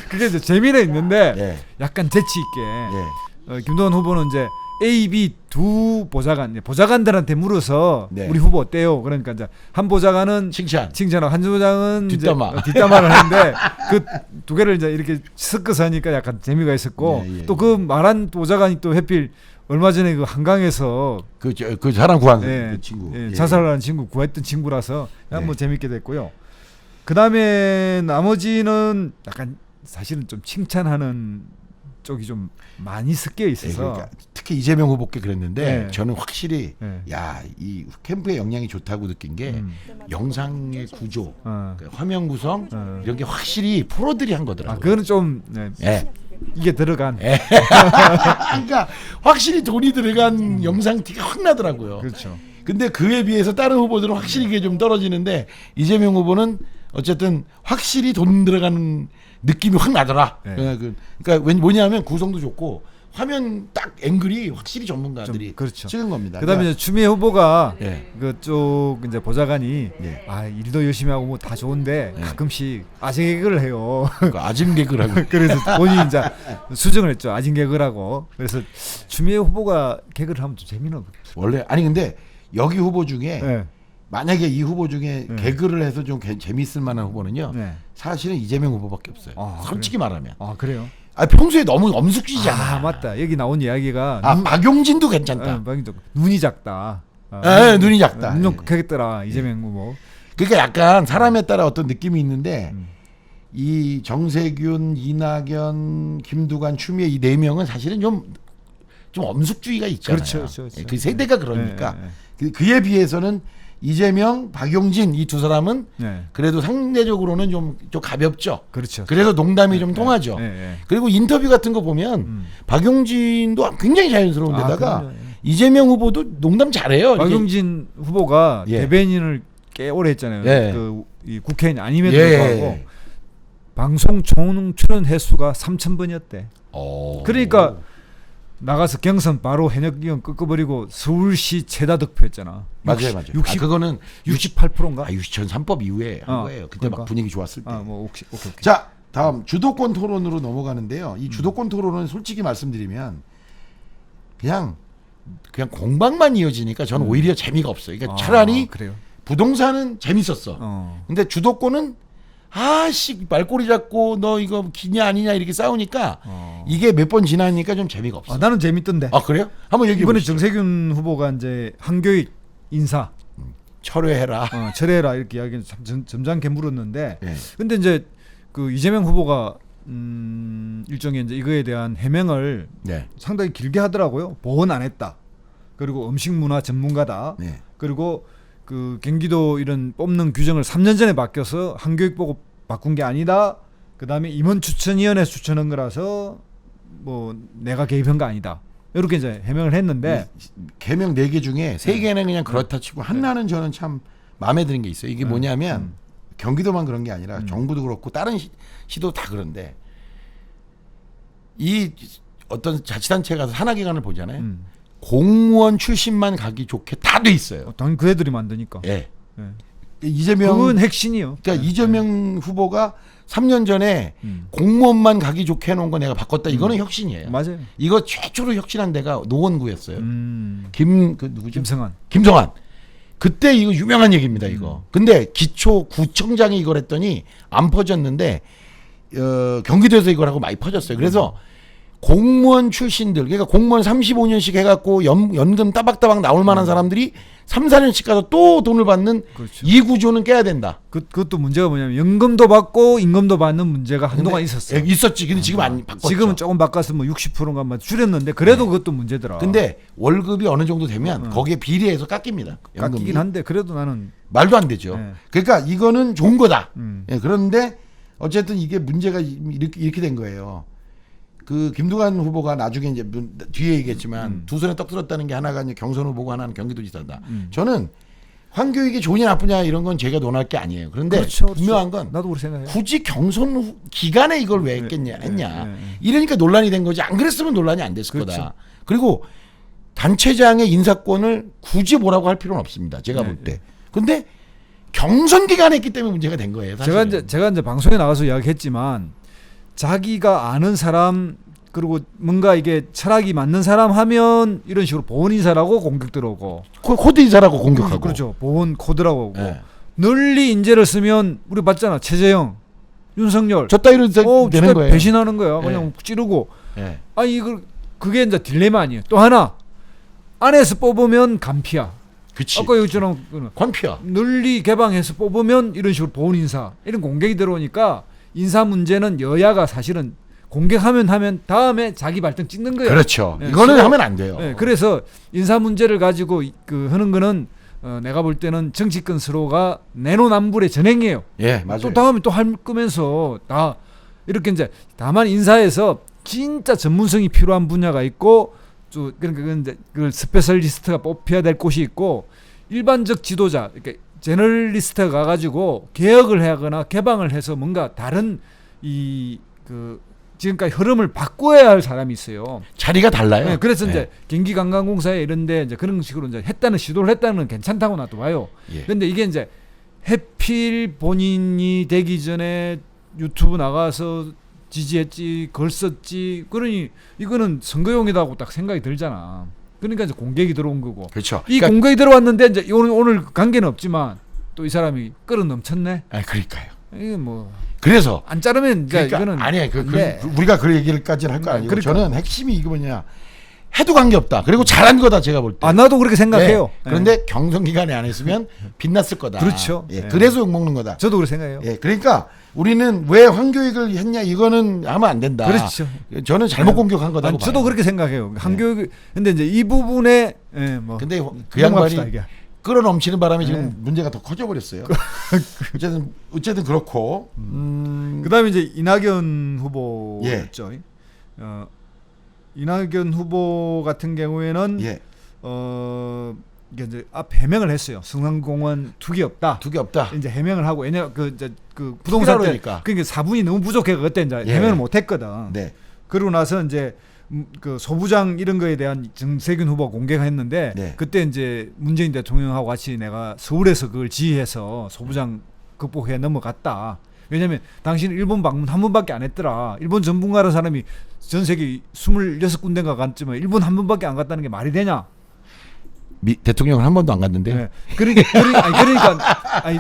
그게 이제 재미는 있는데 예. 약간 재치 있게. 예. 김동완 후보는 이제 A, B 두 보좌관들한테 물어서 네. 우리 후보 어때요? 그러니까 이제 한 보좌관은 칭찬하고 한 보좌관은 뒷담화. 이제 뒷담화를 하는데 그 두 개를 이제 이렇게 섞어서 하니까 약간 재미가 있었고 예, 예, 또 그 말한 보좌관이 또 하필 얼마 전에 그 한강에서 그 사람 구한 예, 그 친구. 예, 예. 자살하는 친구 구했던 친구라서 한번 네. 재밌게 됐고요. 그 다음에 나머지는 약간 사실은 좀 칭찬하는 쪽이 좀 많이 섞여 예, 있어서 그러니까 특히 이재명 후보께 그랬는데 네. 저는 확실히 네. 이 캠프의 역량이 좋다고 느낀 게 영상의 구조, 그 화면 구성 이런 게 확실히 프로들이 한 거더라고요. 그거는 좀 예. 이게 들어간 그러니까 확실히 돈이 들어간 영상 티가 확 나더라고요. 그렇죠. 근데 그에 비해서 다른 후보들은 확실히 이게 좀 떨어지는데 이재명 후보는 어쨌든 확실히 돈 들어가는 느낌이 확 나더라. 네. 그러니까 뭐냐면 구성도 좋고 화면 딱 앵글이 확실히 전문가들이 좀 그렇죠. 찍은 겁니다. 그다음에 이제 추미애 후보가 예. 그쪽 이제 보좌관이 예. 일도 열심히 하고 뭐 다 좋은데 가끔씩 아재 개그를 해요. 그러니까 아짐 개그라고. 그래서 본인이 이제 수정을 했죠. 아진 개그라고. 그래서 추미애 후보가 개그를 하면 좀 재미는 없어요. 원래 아니 근데 여기 후보 중에 네. 만약에 이 후보 중에 네. 개그를 해서 좀 재밌을 만한 후보는요. 네. 사실은 이재명 후보밖에 없어요. 솔직히 말하면. 그래요? 평소에 너무 엄숙지잖아. 맞다. 여기 나온 이야기가 박용진도 괜찮다. 눈이 작다. 눈이 작다. 눈 좀 크겠더라. 이재명 후보. 그러니까 약간 사람에 따라 어떤 느낌이 있는데 이 정세균, 이낙연, 김두관, 추미애 이 네 명은 사실은 좀 엄숙주의가 있잖아요. 그렇죠. 그 세대가 그러니까 네. 그에 비해서는 이재명, 박용진 이 두 사람은 네. 그래도 상대적으로는 좀 가볍죠. 그렇죠. 그래서 농담이 좀 통하죠. 네. 그리고 인터뷰 같은 거 보면 박용진도 굉장히 자연스러운 데다가 그럼요. 이재명 후보도 농담 잘해요. 박용진 후보가 예. 대변인을 꽤 오래 했잖아요. 예. 이 국회의원 아님에도 예. 불구하고 방송 총 출연 횟수가 3,000번이었대. 그러니까 나가서 경선 바로 현역 의원 끄끄버리고 서울시 최다 득표했잖아. 맞아요. 60, 그거는 68%인가? 유치원 3법 이후에 한 거예요. 그때 그러니까. 막 분위기 좋았을 때. 오케이. 자, 다음 주도권 토론으로 넘어가는데요. 이 주도권 토론은 솔직히 말씀드리면 그냥 공방만 이어지니까 저는 오히려 재미가 없어요. 그러니까 차라리 그래요. 부동산은 재밌었어. 근데 주도권은 말꼬리 잡고 너 이거 기냐 아니냐 이렇게 싸우니까 이게 몇 번 지나니까 좀 재미가 없어. 나는 재밌던데. 그래요? 한번 얘기해 이번에 보시죠. 정세균 후보가 이제 한교익 인사 철회해라. 철회해라 이렇게 이야기는 참 점잖게 물었는데 네. 근데 이제 그 이재명 후보가 일종의 이제 이거에 대한 해명을 네. 상당히 길게 하더라고요. 보원 안 했다. 그리고 음식 문화 전문가다. 네. 그리고 그 경기도 이런 뽑는 규정을 3년 전에 바뀌어서 한교육 보고 바꾼 게 아니다. 그다음에 임원 추천위원회 추천한 거라서 뭐 내가 개입한 거 아니다. 이렇게 이제 해명을 했는데 개명 4개 중에 3개는 그냥 그렇다 치고 하나는 저는 참 마음에 드는 게 있어요. 이게 뭐냐면 경기도만 그런 게 아니라 정부도 그렇고 다른 시도 다 그런데 이 어떤 자치단체 가서 산하기관을 보잖아요. 공무원 출신만 가기 좋게 다 돼 있어요. 당연히 그 애들이 만드니까. 예. 예. 이재명 그건 핵심이요. 그러니까 이재명 후보가 3년 전에 공무원만 가기 좋게 해놓은 거 내가 바꿨다. 이거는 혁신이에요. 맞아요. 이거 최초로 혁신한 데가 노원구였어요. 누구죠? 김성한. 김성한. 그때 이거 유명한 얘기입니다. 이거. 근데 기초 구청장이 이걸 했더니 안 퍼졌는데 경기도에서 이걸 하고 많이 퍼졌어요. 그래서 공무원 출신들, 그러니까 공무원 35년씩 해갖고 연금 따박따박 나올 만한 사람들이 3, 4년씩 가서 또 돈을 받는 그렇죠. 이 구조는 깨야 된다. 그것도 문제가 뭐냐면 연금도 받고 임금도 받는 문제가 한동안 있었어요. 예, 있었지. 근데 지금 안 바꿨죠. 지금은 조금 바꿔서 뭐 60%인가 뭐 줄였는데 그래도 그것도 문제더라. 근데 월급이 어느 정도 되면 거기에 비례해서 깎입니다. 연금이. 깎이긴 한데 그래도 나는 말도 안 되죠. 네. 그러니까 이거는 좋은 거다. 예, 그런데 어쨌든 이게 문제가 이렇게 된 거예요. 그 김두관 후보가 나중에 이제 뒤에 얘기했지만 두 손에 떡 들었다는 게 하나가 이제 경선 후보고 하나는 경기도지사다. 저는 황교익이 좋으냐 나쁘냐 이런 건 제가 논할 게 아니에요. 그런데 그렇죠, 분명한 건 나도 그렇게 생각해요. 굳이 경선 기간에 이걸 왜 했냐. 이러니까 논란이 된 거지. 안 그랬으면 논란이 안 됐을 그렇죠. 거다. 그리고 단체장의 인사권을 굳이 뭐라고 할 필요는 없습니다. 제가 볼 때. 근데 경선 기간에 했기 때문에 문제가 된 거예요. 사실은. 제가 이제 방송에 나가서 이야기했지만 자기가 아는 사람 그리고 뭔가 이게 철학이 맞는 사람 하면 이런 식으로 보훈 인사라고 공격 들어오고 코드 인사라고 공격하고. 그렇죠. 보훈 코드라고 오고 네. 널리 인재를 쓰면 우리 봤잖아. 최재형, 윤석열 저 따위로 되는 진짜 거예요. 배신하는 거야. 네. 그냥 찌르고. 네. 아니 이걸 그게 이제 딜레마 아니에요. 또 하나 안에서 뽑으면 간피야. 그치. 아까 얘기처럼 관피야. 널리 개방해서 뽑으면 이런 식으로 보훈 인사 이런 공격이 들어오니까 인사 문제는 여야가 사실은 공격하면 다음에 자기 발등 찍는 거예요. 그렇죠. 네, 이거는 시도- 하면 안 돼요. 네, 그래서 인사 문제를 가지고 하는 거는 내가 볼 때는 정치권 서로가 내로남불의 전행이에요. 예, 맞아요. 또 다음에 또 할 거면서 다 이렇게 이제 다만 인사에서 진짜 전문성이 필요한 분야가 있고 또 그러니까 이제 그 스페셜리스트가 뽑혀야 될 곳이 있고 일반적 지도자 이렇게 제너럴리스트가 가가지고 개혁을 하거나 개방을 해서 뭔가 다른 지금까지 흐름을 바꿔야 할 사람이 있어요. 자리가 달라요. 네, 그래서 예. 이제 경기관광공사에 이런데 이제 그런 식으로 이제 시도를 했다는 건 괜찮다고 나도 봐요. 예. 근데 이게 이제 해필 본인이 되기 전에 유튜브 나가서 지지했지, 글 썼지, 그러니 이거는 선거용이라고 딱 생각이 들잖아. 그러니까 이제 공격이 들어온 거고. 그렇죠. 이 공격이 들어왔는데 이제 오늘 관계는 없지만 또 이 사람이 끌어 넘쳤네. 그러니까요. 이게 뭐 그래서 안 자르면 이제 그러니까 이거는 아니에요. 네. 우리가 그 얘기를까지는 할 거 아니고 그러니까. 저는 핵심이 이거 뭐냐. 해도 관계없다. 그리고 잘한 거다 제가 볼 때. 나도 그렇게 생각해요. 네. 그런데 경선 기간에 안 했으면 빛났을 거다. 그렇죠. 예. 네. 그래서 욕먹는 거다. 저도 그렇게 생각해요. 예. 그러니까 우리는 왜 황교익을 했냐 이거는 하면 안 된다. 그렇죠. 저는 잘못 공격한 거다고 봐요. 저도 그렇게 생각해요. 한교육 근데 이제 이 부분에 뭐 근데 그 양반이 넘어갑시다, 이게. 끌어넘치는 바람에 지금 네. 문제가 더 커져 버렸어요. 어쨌든 그렇고. 그다음에 이제 이낙연 후보였죠. 예. 이낙연 후보 같은 경우에는 예. 이게 이제 앞 해명을 했어요. 승강공원 투기 없다. 두 개 없다. 이제 해명을 하고 왜냐 그 부동산 때 그러니까. 그러니까 사분이 너무 부족해 그때 이제 예. 해명을 못 했거든. 네. 그러고 나서 이제 그 소부장 이런 거에 대한 정세균 후보가 공개했는데 네. 그때 이제 문재인 대통령하고 같이 내가 서울에서 그걸 지휘해서 소부장 극복해 넘어갔다. 왜냐면 당신 일본 방문 한 번밖에 안 했더라. 일본 전문가라는 사람이 전 세계 26군데가 갔지만 일본 한 번밖에 안 갔다는 게 말이 되냐? 대통령은 한 번도 안 갔는데. 네. 그러니까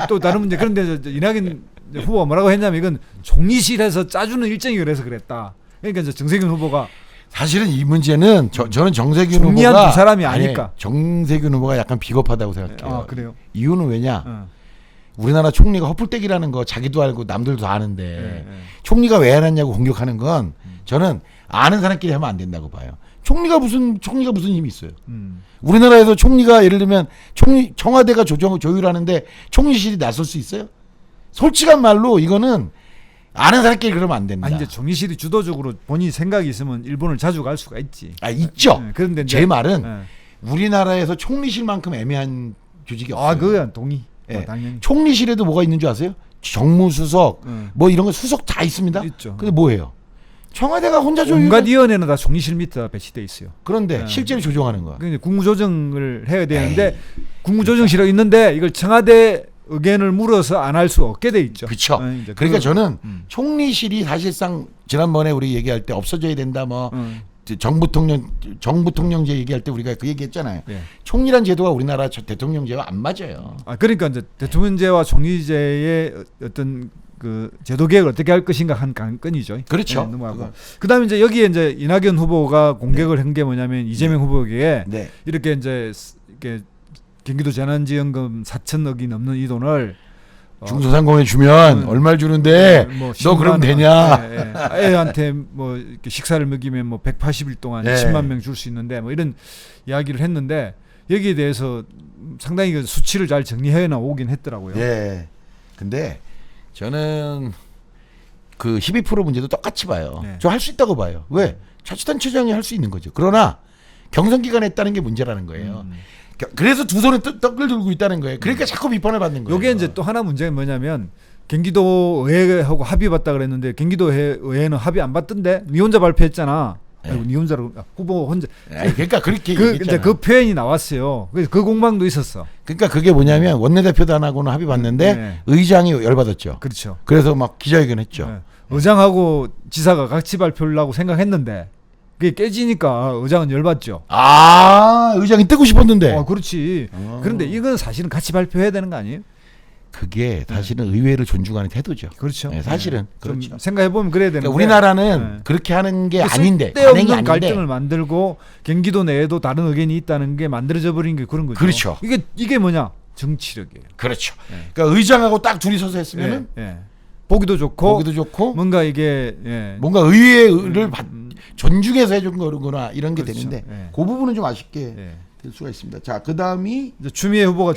또 다른 문제. 그런데 이낙연 후보가 뭐라고 했냐면 이건 총리실에서 짜주는 일정이 그래서 그랬다. 그러니까 이제 정세균 후보가 사실은 이 문제는 저는 정세균 총리한 후보가 두 사람이 아닐까. 정세균 후보가 약간 비겁하다고 생각해요. 아, 그래요? 이유는 왜냐? 우리나라 총리가 헛불떼기라는 거 자기도 알고 남들도 아는데 총리가 왜 해놨냐고 공격하는 건 저는 아는 사람끼리 하면 안 된다고 봐요. 총리가 무슨 힘이 있어요? 우리나라에서 총리가 예를 들면 청와대가 조율하는데 총리실이 나설 수 있어요? 솔직한 말로 이거는 아는 사람끼리 그러면 안 된다. 아니 이제 총리실이 주도적으로 본인 생각이 있으면 일본을 자주 갈 수가 있지. 있죠. 그런데 이제 제 말은 우리나라에서 총리실만큼 애매한 조직이 없어요. 그건 동의. 예. 당연히 총리실에도 뭐가 있는 줄 아세요? 정무수석, 뭐 이런 거 수석 다 있습니다. 있죠. 근데 뭐예요? 청와대가 혼자 조율. 온갖 위원회는 다 총리실 밑에 배치돼 있어요. 그런데 실제로 조정하는 거야. 그러니까 국무조정을 해야 되는데 국무조정실에 있는데 이걸 청와대 의견을 물어서 안 할 수 없게 돼 있죠. 그렇죠. 그러니까 저는 총리실이 사실상 지난번에 우리 얘기할 때 없어져야 된다 뭐 정부통령제 얘기할 때 우리가 그 얘기했잖아요. 예. 총리란 제도가 우리나라 대통령제와 안 맞아요. 그러니까 이제 대통령제와 총리제의 어떤 그 제도 개혁을 어떻게 할 것인가 한 관건이죠. 그렇죠. 넘어가고. 그다음에 이제 여기에 이제 이낙연 후보가 공격을 한 게 뭐냐면 이재명 후보에게 이렇게 이제 이렇게 경기도 재난지원금 4천억이 넘는 이 돈을 중소상공에 주면 얼마를 주는데 뭐 너 그럼 되냐? 애한테 뭐 이렇게 식사를 먹이면 뭐 180일 동안 10만 명 줄 수 있는데 뭐 이런 이야기를 했는데 여기에 대해서 상당히 그 수치를 잘 정리해 나오긴 했더라고요. 예. 근데 저는 그 12% 문제도 똑같이 봐요. 저 할 수 있다고 봐요. 왜? 자치단체장이 할 수 있는 거죠. 그러나 경선 기간에 했다는 게 문제라는 거예요. 그래서 두 손에 떡을 들고 있다는 거예요. 그러니까 자꾸 비판을 받는 거예요. 이게 이제 또 하나 문제가 뭐냐면 경기도 의회하고 합의 봤다 그랬는데 경기도 의회는 합의 안 봤던데 니 혼자 발표했잖아. 아이고, 니 혼자로 후보 혼자. 그러니까 그렇게 근데 그 표현이 나왔어요. 그래서 그 공방도 있었어. 그러니까 그게 뭐냐면 원내대표단하고는 합의 봤는데 의장이 열받았죠. 그렇죠. 그래서 막 기자회견했죠. 의장하고 지사가 같이 발표를 하고 생각했는데 그게 깨지니까 의장은 열받죠. 의장이 뜨고 싶었는데. 그렇지. 그런데 이건 사실은 같이 발표해야 되는 거 아니에요? 그게 사실은 의회를 존중하는 태도죠. 그렇죠. 네, 사실은 그렇죠. 생각해 보면 그래야 되는데 그러니까 우리나라는 그렇게 하는 게 아닌데 쓸데없는 갈등을 만들고 경기도 내에도 다른 의견이 있다는 게 만들어져 버린 게 그런 거죠. 그렇죠. 이게 뭐냐? 정치력이에요. 그렇죠. 그러니까 의장하고 딱 둘이 서서 했으면은 보기도 좋고 뭔가 이게 뭔가 의회를 존중해서 해준 거구나 이런 게 그렇죠. 되는데 그 부분은 좀 아쉽게 될 수가 있습니다. 자, 그다음이 추미애 후보가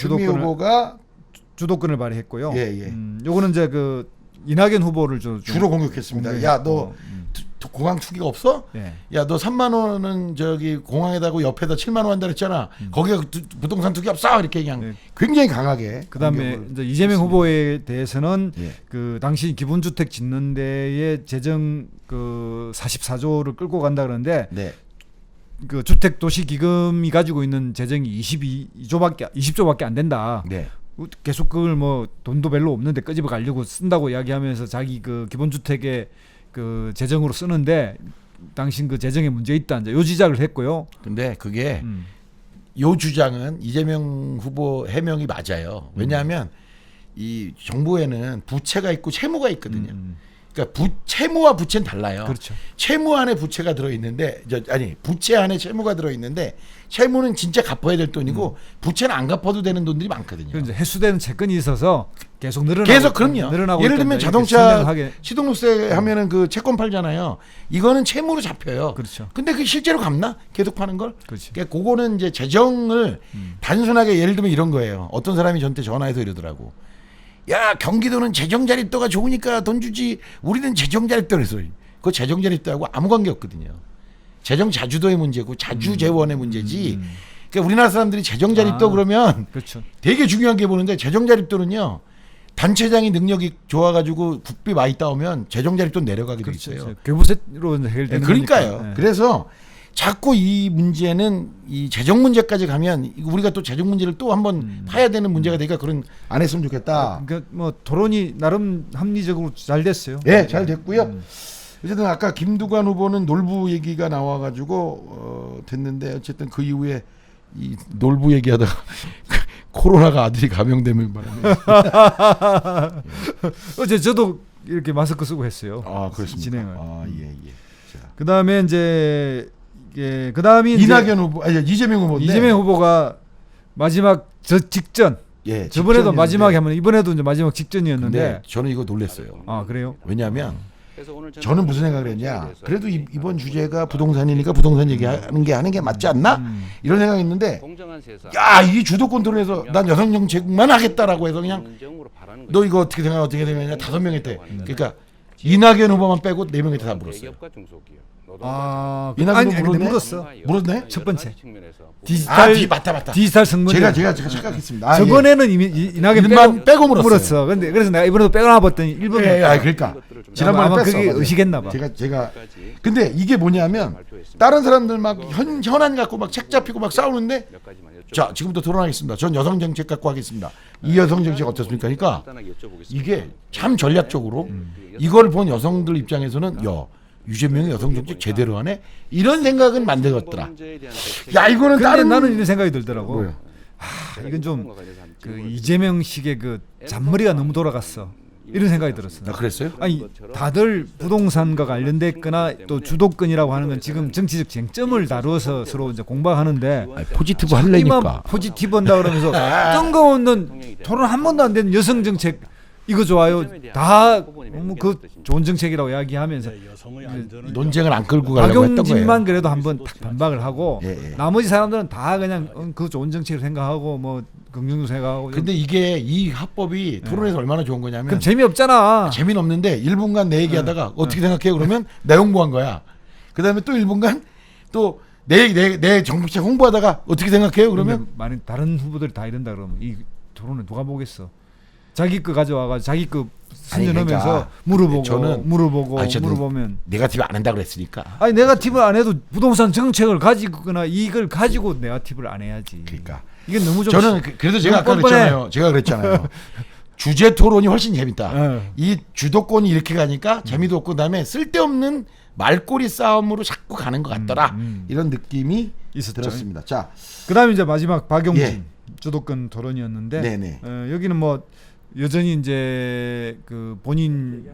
주도권을 발휘했고요. 요거는 이제 그 이낙연 후보를 주로 공격했습니다. 야, 너 공항 투기가 없어? 야, 너 3만 원은 저기 공항에다가 옆에다 7만 원 한다 그랬잖아. 거기가 부동산 투기 없어? 이렇게 그냥 굉장히 강하게. 그다음에 이제 이재명 후보에 대해서는 그 당시 기본주택 짓는 데에 재정 그 44조를 끌고 간다 그러는데 그 주택도시기금이 가지고 있는 재정이 20조밖에 안 된다. 계속 그걸 뭐 돈도 별로 없는데 끄집어 가려고 쓴다고 이야기하면서 자기 그 기본주택의 그 재정으로 쓰는데 당신 그 재정에 문제 있다 이제 요 지적을 했고요. 근데 그게 요 주장은 이재명 후보 해명이 맞아요. 왜냐하면 이 정부에는 부채가 있고 채무가 있거든요. 그러니까 채무와 부채는 달라요. 그렇죠. 채무 안에 부채가 들어있는데 부채 안에 채무가 들어있는데 채무는 진짜 갚아야 될 돈이고 부채는 안 갚아도 되는 돈들이 많거든요. 이제 회수되는 채권이 있어서 계속 그럼요. 예를 들면 자동차 시동세 하면은 그 채권 팔잖아요. 이거는 채무로 잡혀요. 그렇죠. 근데 그 실제로 갚나? 계속 파는 걸? 그렇죠. 그러니까 그거는 이제 재정을 단순하게 예를 들면 이런 거예요. 어떤 사람이 저한테 전화해서 이러더라고. 야, 경기도는 재정자립도가 좋으니까 돈 주지. 우리는 재정자립도에서 그 재정자립도하고 아무 관계 없거든요. 재정 자주도의 문제고 자주재원의 문제지. 그러니까 우리나라 사람들이 재정자립도 그러면 그렇죠. 되게 중요한 게 보는데 재정자립도는요. 단체장이 능력이 좋아가지고 국비 많이 따오면 재정자립도 내려가게 돼 있어요. 교부세로 해결되는 그러니까요. 거니까. 그래서 자꾸 이 문제는 이 재정 문제까지 가면 우리가 또 재정 문제를 또 한번 파야 되는 문제가 되니까 그런 안 했으면 좋겠다. 그러니까 뭐 토론이 나름 합리적으로 잘 됐어요. 네, 잘 됐고요. 어쨌든 아까 김두관 후보는 놀부 얘기가 나와가지고 됐는데 어쨌든 그 이후에 이 놀부 얘기하다가 코로나가 아들이 감염되면 바람에 어제 저도 이렇게 마스크 쓰고 했어요. 그렇습니까? 진행을. 예. 그다음에 이제 그다음이 이낙연 후보, 이재명 후보인데 이재명 후보가 마지막 직전. 저번에도 마지막에 하면 이번에도 이제 마지막 직전이었는데 저는 이거 놀랐어요. 그래요? 왜냐하면 저는 무슨 생각을 했냐. 그래도 이번 주제가 부동산이니까 부동산 얘기하는 게 맞지 않나? 이런 생각했는데 야, 이 주도권 토론에서 난 여성 정책만 하겠다라고 해서 그냥 너 이거 어떻게 생각하냐 5명 했대. 그러니까 이낙연 후보만 빼고 4명한테 다 물었어요. 이낙연 후보 물었네? 첫 번째. 맞다. 디지털 성문. 제가 착각했습니다. 저번에는 이미 이낙연 빼고 물었어요. 근데 그래서 내가 이번에도 빼놔봤더니 1번. 그러니까 지난번에 뺐어. 그게 의식했나 봐. 제가 근데 이게 뭐냐면 다른 사람들 막 현안 갖고 막 책 잡히고 막 싸우는데 자, 지금부터 토론하겠습니다. 전 여성 정책 갖고 하겠습니다. 이 여성 정책 어떻습니까? 그러니까 이게 참 전략적으로 이걸 본 여성들 입장에서는 유재명이 여성 정책 제대로 하네? 이런 생각은 만들었더라. 야, 이거는 근데 다른 나는 이런 생각이 들더라고. 뭐요? 이건 좀 그 이재명식의 그 잔머리가 너무 돌아갔어. 이런 생각이 들었어. 그랬어요? 아니 다들 부동산과 관련됐거나 또 주도권이라고 하는 건 지금 정치적 쟁점을 다루어서 서로 이제 공방하는데 포지티브 할래니까. 포지티브 한다 그러면서 뜬금없는 토론 한 번도 안 된 여성 정책 이거 좋아요. 다 그 좋은 정책이라고 이야기하면서 논쟁을 안 끌고 가려고 했던 거예요. 박용진만 그래도 한번 탁 반박을 하고 예. 나머지 사람들은 다 그냥 그 좋은 정책을 생각하고 뭐 긍정도 생각하고. 근데 이게 이 합법이 토론에서 얼마나 좋은 거냐면 그럼 재미없잖아. 재미는 없는데 1분간 내 얘기하다가 어떻게 생각해? 그러면 내 홍보한 거야. 그다음에 또 1분간 또 내 정책 홍보하다가 어떻게 생각해요? 그러면 많은 다른 후보들이 다 이런다 그러면 이 토론을 누가 보겠어? 자기 거 가져와가지고 자기 거 선전하면서 그러니까 물어보면 네거티브 안 한다 그랬으니까. 아니 네거티브 안 해도 부동산 정책을 가지거나 이걸 가지고 네거티브를 안 해야지. 그러니까 이게 너무 좀 저는 그래서 제가 아까 그랬잖아요. 주제 토론이 훨씬 재밌다. 이 주도권이 이렇게 가니까 재미도 없고 그다음에 쓸데없는 말꼬리 싸움으로 자꾸 가는 것 같더라. 이런 느낌이 들었습니다. 자, 그다음에 이제 마지막 박용진 예. 주도권 토론이었는데 네네. 여기는 뭐 여전히 이제 그 본인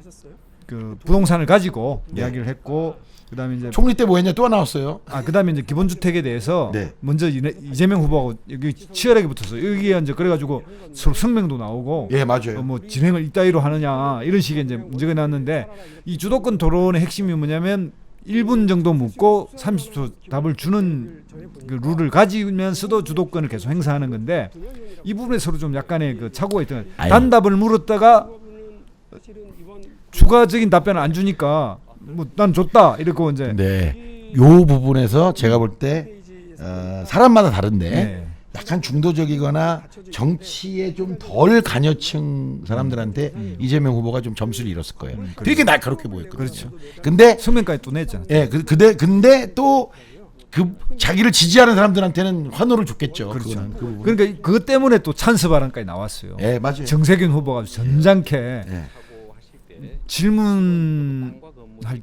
그 부동산을 가지고 이야기를 했고 그다음에 이제 총리 때 뭐 했냐 또 나왔어요. 그다음에 이제 기본주택에 대해서 먼저 이재명 후보하고 여기 치열하게 붙었어. 여기에 이제 그래가지고 서로 성명도 나오고 예, 맞아요. 뭐 진행을 이따위로 하느냐 이런 식의 이제 문제가 나왔는데 이 주도권 토론의 핵심이 뭐냐면 1분 정도 묻고 30초 답을 주는 그 룰을 가지면서도 주도권을 계속 행사하는 건데 이 부분에 서로 좀 약간의 그 착오가 있던 단답을 물었다가 추가적인 답변을 안 주니까 뭐 난 줬다 이러고 이제 요 부분에서 제가 볼 때 사람마다 다른데 약간 중도적이거나 정치에 좀 덜 관여층 사람들한테 이재명 후보가 좀 점수를 잃었을 거예요. 되게 날카롭게 보였거든요. 그렇죠. 근데 성명까지 또 냈잖아. 예, 근데 또 그 자기를 지지하는 사람들한테는 환호를 줬겠죠. 그렇죠. 그러니까 그것 때문에 또 찬스 발언까지 나왔어요. 예, 맞아요. 정세균 후보가 점잖게 질문할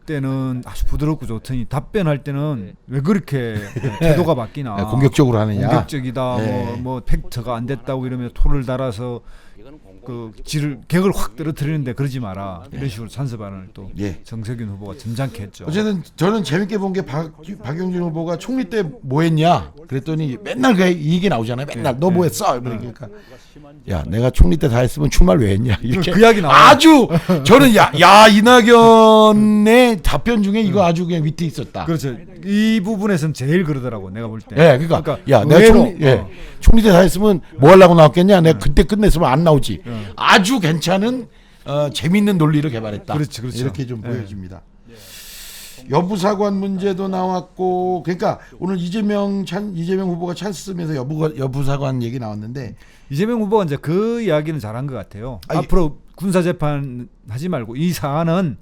때는 아주 부드럽고 좋더니 답변할 때는 왜 그렇게 태도가 바뀌나? 공격적으로 하느냐? 공격적이다. 뭐 팩트가 안 됐다고 이러면 토를 달아서 그 격을 확 떨어뜨리는데 그러지 마라. 이런 식으로 찬스 발언을 또 정세균 후보가 점잖게 했죠. 어쨌든 저는 재밌게 본 게 박용진 후보가 총리 때 뭐 했냐? 그랬더니 맨날 이 얘기 나오잖아요. 맨날 너 뭐 했어? 그러니까 야, 내가 총리 때 다 했으면 출마를 왜 했냐? 이렇게 그 이야기 나와요. 아주 저는 이낙연의 답변 중에 이거 아주 그냥 위트 있었다. 그렇죠. 이 부분에서는 제일 그러더라고 내가 볼 때. 그러니까 야, 내가 총리 때 다 했으면 뭐 하려고 나왔겠냐? 내가 그때 끝냈으면 안 나오지. 아주 괜찮은 재밌는 논리를 개발했다. 그렇죠. 이렇게 좀 보여집니다. 여부사관 문제도 나왔고, 그러니까 오늘 이재명 후보가 찬스 쓰면서 여부사관 얘기 나왔는데 이재명 후보가 이제 그 이야기는 잘한 것 같아요. 앞으로 군사 재판 하지 말고 이 사안은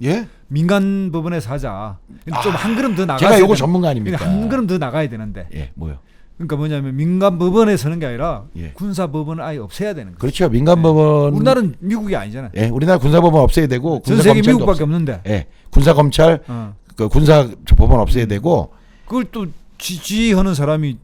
민간 법원에서 하자. 좀 한 걸음 더 나가. 제가 요거 전문가 아닙니까? 한 걸음 더 나가야 되는데. 뭐요? 그러니까 뭐냐면 민간 법원에 서는 게 아니라 군사 법원을 아예 없애야 되는 거죠. 그렇죠. 민간 법원. 우리나라는 미국이 아니잖아요. 우리나라 군사 법원 없애야 되고. 전 세계 미국밖에 없는데. 군사 검찰, 그 군사 법원 없애야 되고. 그걸 또 지휘하는 사람이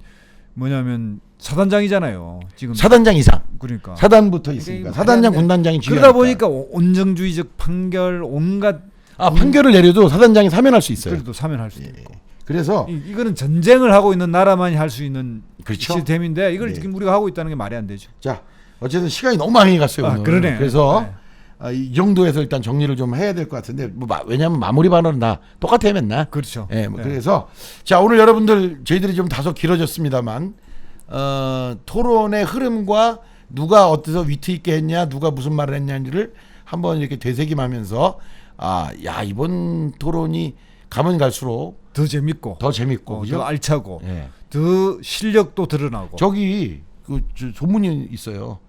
뭐냐면 사단장이잖아요. 지금 사단장 이상. 그러니까 사단부터 있으니까. 사단장, 군단장이 지휘하니까. 그러다 보니까 온정주의적 판결 온갖 판결을 내려도 사단장이 사면할 수 있어요. 그래도 사면할 수도 있고. 그래서 이거는 전쟁을 하고 있는 나라만이 할 수 있는 시스템인데 이걸 네. 지금 우리가 하고 있다는 게 말이 안 되죠. 자, 어쨌든 시간이 너무 많이 갔어요. 오늘. 그러네. 그래서 이 정도에서 일단 정리를 좀 해야 될 것 같은데 왜냐하면 마무리 발언은 다 똑같아요 맨날. 그렇죠. 예, 그래서 자 오늘 여러분들 저희들이 좀 다소 길어졌습니다만 토론의 흐름과 누가 어때서 위트 있게 했냐, 누가 무슨 말을 했냐를 한번 이렇게 되새김하면서 이번 토론이 가면 갈수록 더 재밌고 더 재밌고 그죠? 더 알차고 예. 더 실력도 드러나고. 저기 저 소문이 있어요.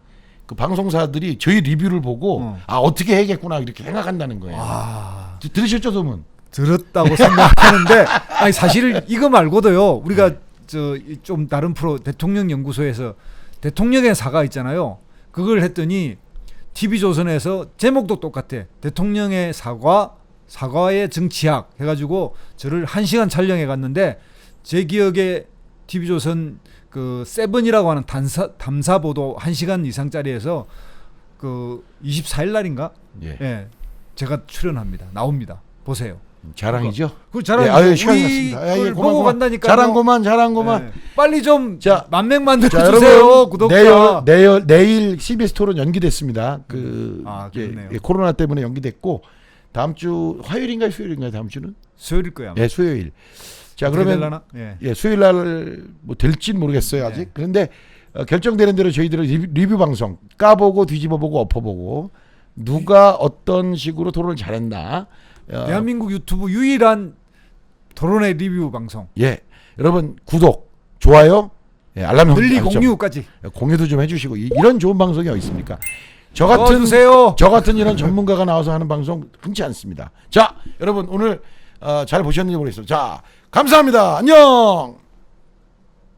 그 방송사들이 저희 리뷰를 보고 어떻게 해야겠구나 이렇게 생각한다는 거예요. 들으셨죠 소문? 들었다고 생각하는데 아니 사실 이거 말고도요. 우리가 저 좀 다른 프로 대통령 연구소에서 대통령의 사과 있잖아요. 그걸 했더니 TV조선에서 제목도 똑같아. 대통령의 사과의 정치학 해가지고 저를 1시간 촬영해 갔는데 제 기억에 TV조선 그 세븐이라고 하는 담사 보도 1시간 이상짜리에서 그 24일 날인가? 예. 제가 출연합니다. 나옵니다. 보세요. 자랑이죠. 그 자랑. 시간 났습니다. 우리 보고 간다니까. 자랑고만. 빨리 좀 자, 만명 만들어 자, 주세요. 여러분, 구독자. 내일 CBS 토론 연기됐습니다. 그렇네요. 코로나 때문에 연기됐고 다음 주 화요일인가요, 수요일인가요? 다음 주는? 수요일일 거야. 예, 수요일. 자, 그러면 될라나? 예. 수요일 날 뭐 될진 모르겠어요, 아직. 그런데 결정되는 대로 저희들은 리뷰 방송 까보고 뒤집어보고 엎어보고 누가 어떤 식으로 토론을 잘했나. 대한민국 유튜브 유일한 토론의 리뷰 방송. 예, 여러분 구독, 좋아요, 알람 널리 설정, 공유까지. 공유도 좀 해주시고 이런 좋은 방송이 어디 있습니까? 저 같은 이런 전문가가 나와서 하는 방송 흔치 않습니다. 자, 여러분 오늘 잘 보셨는지 모르겠어요. 자, 감사합니다. 안녕.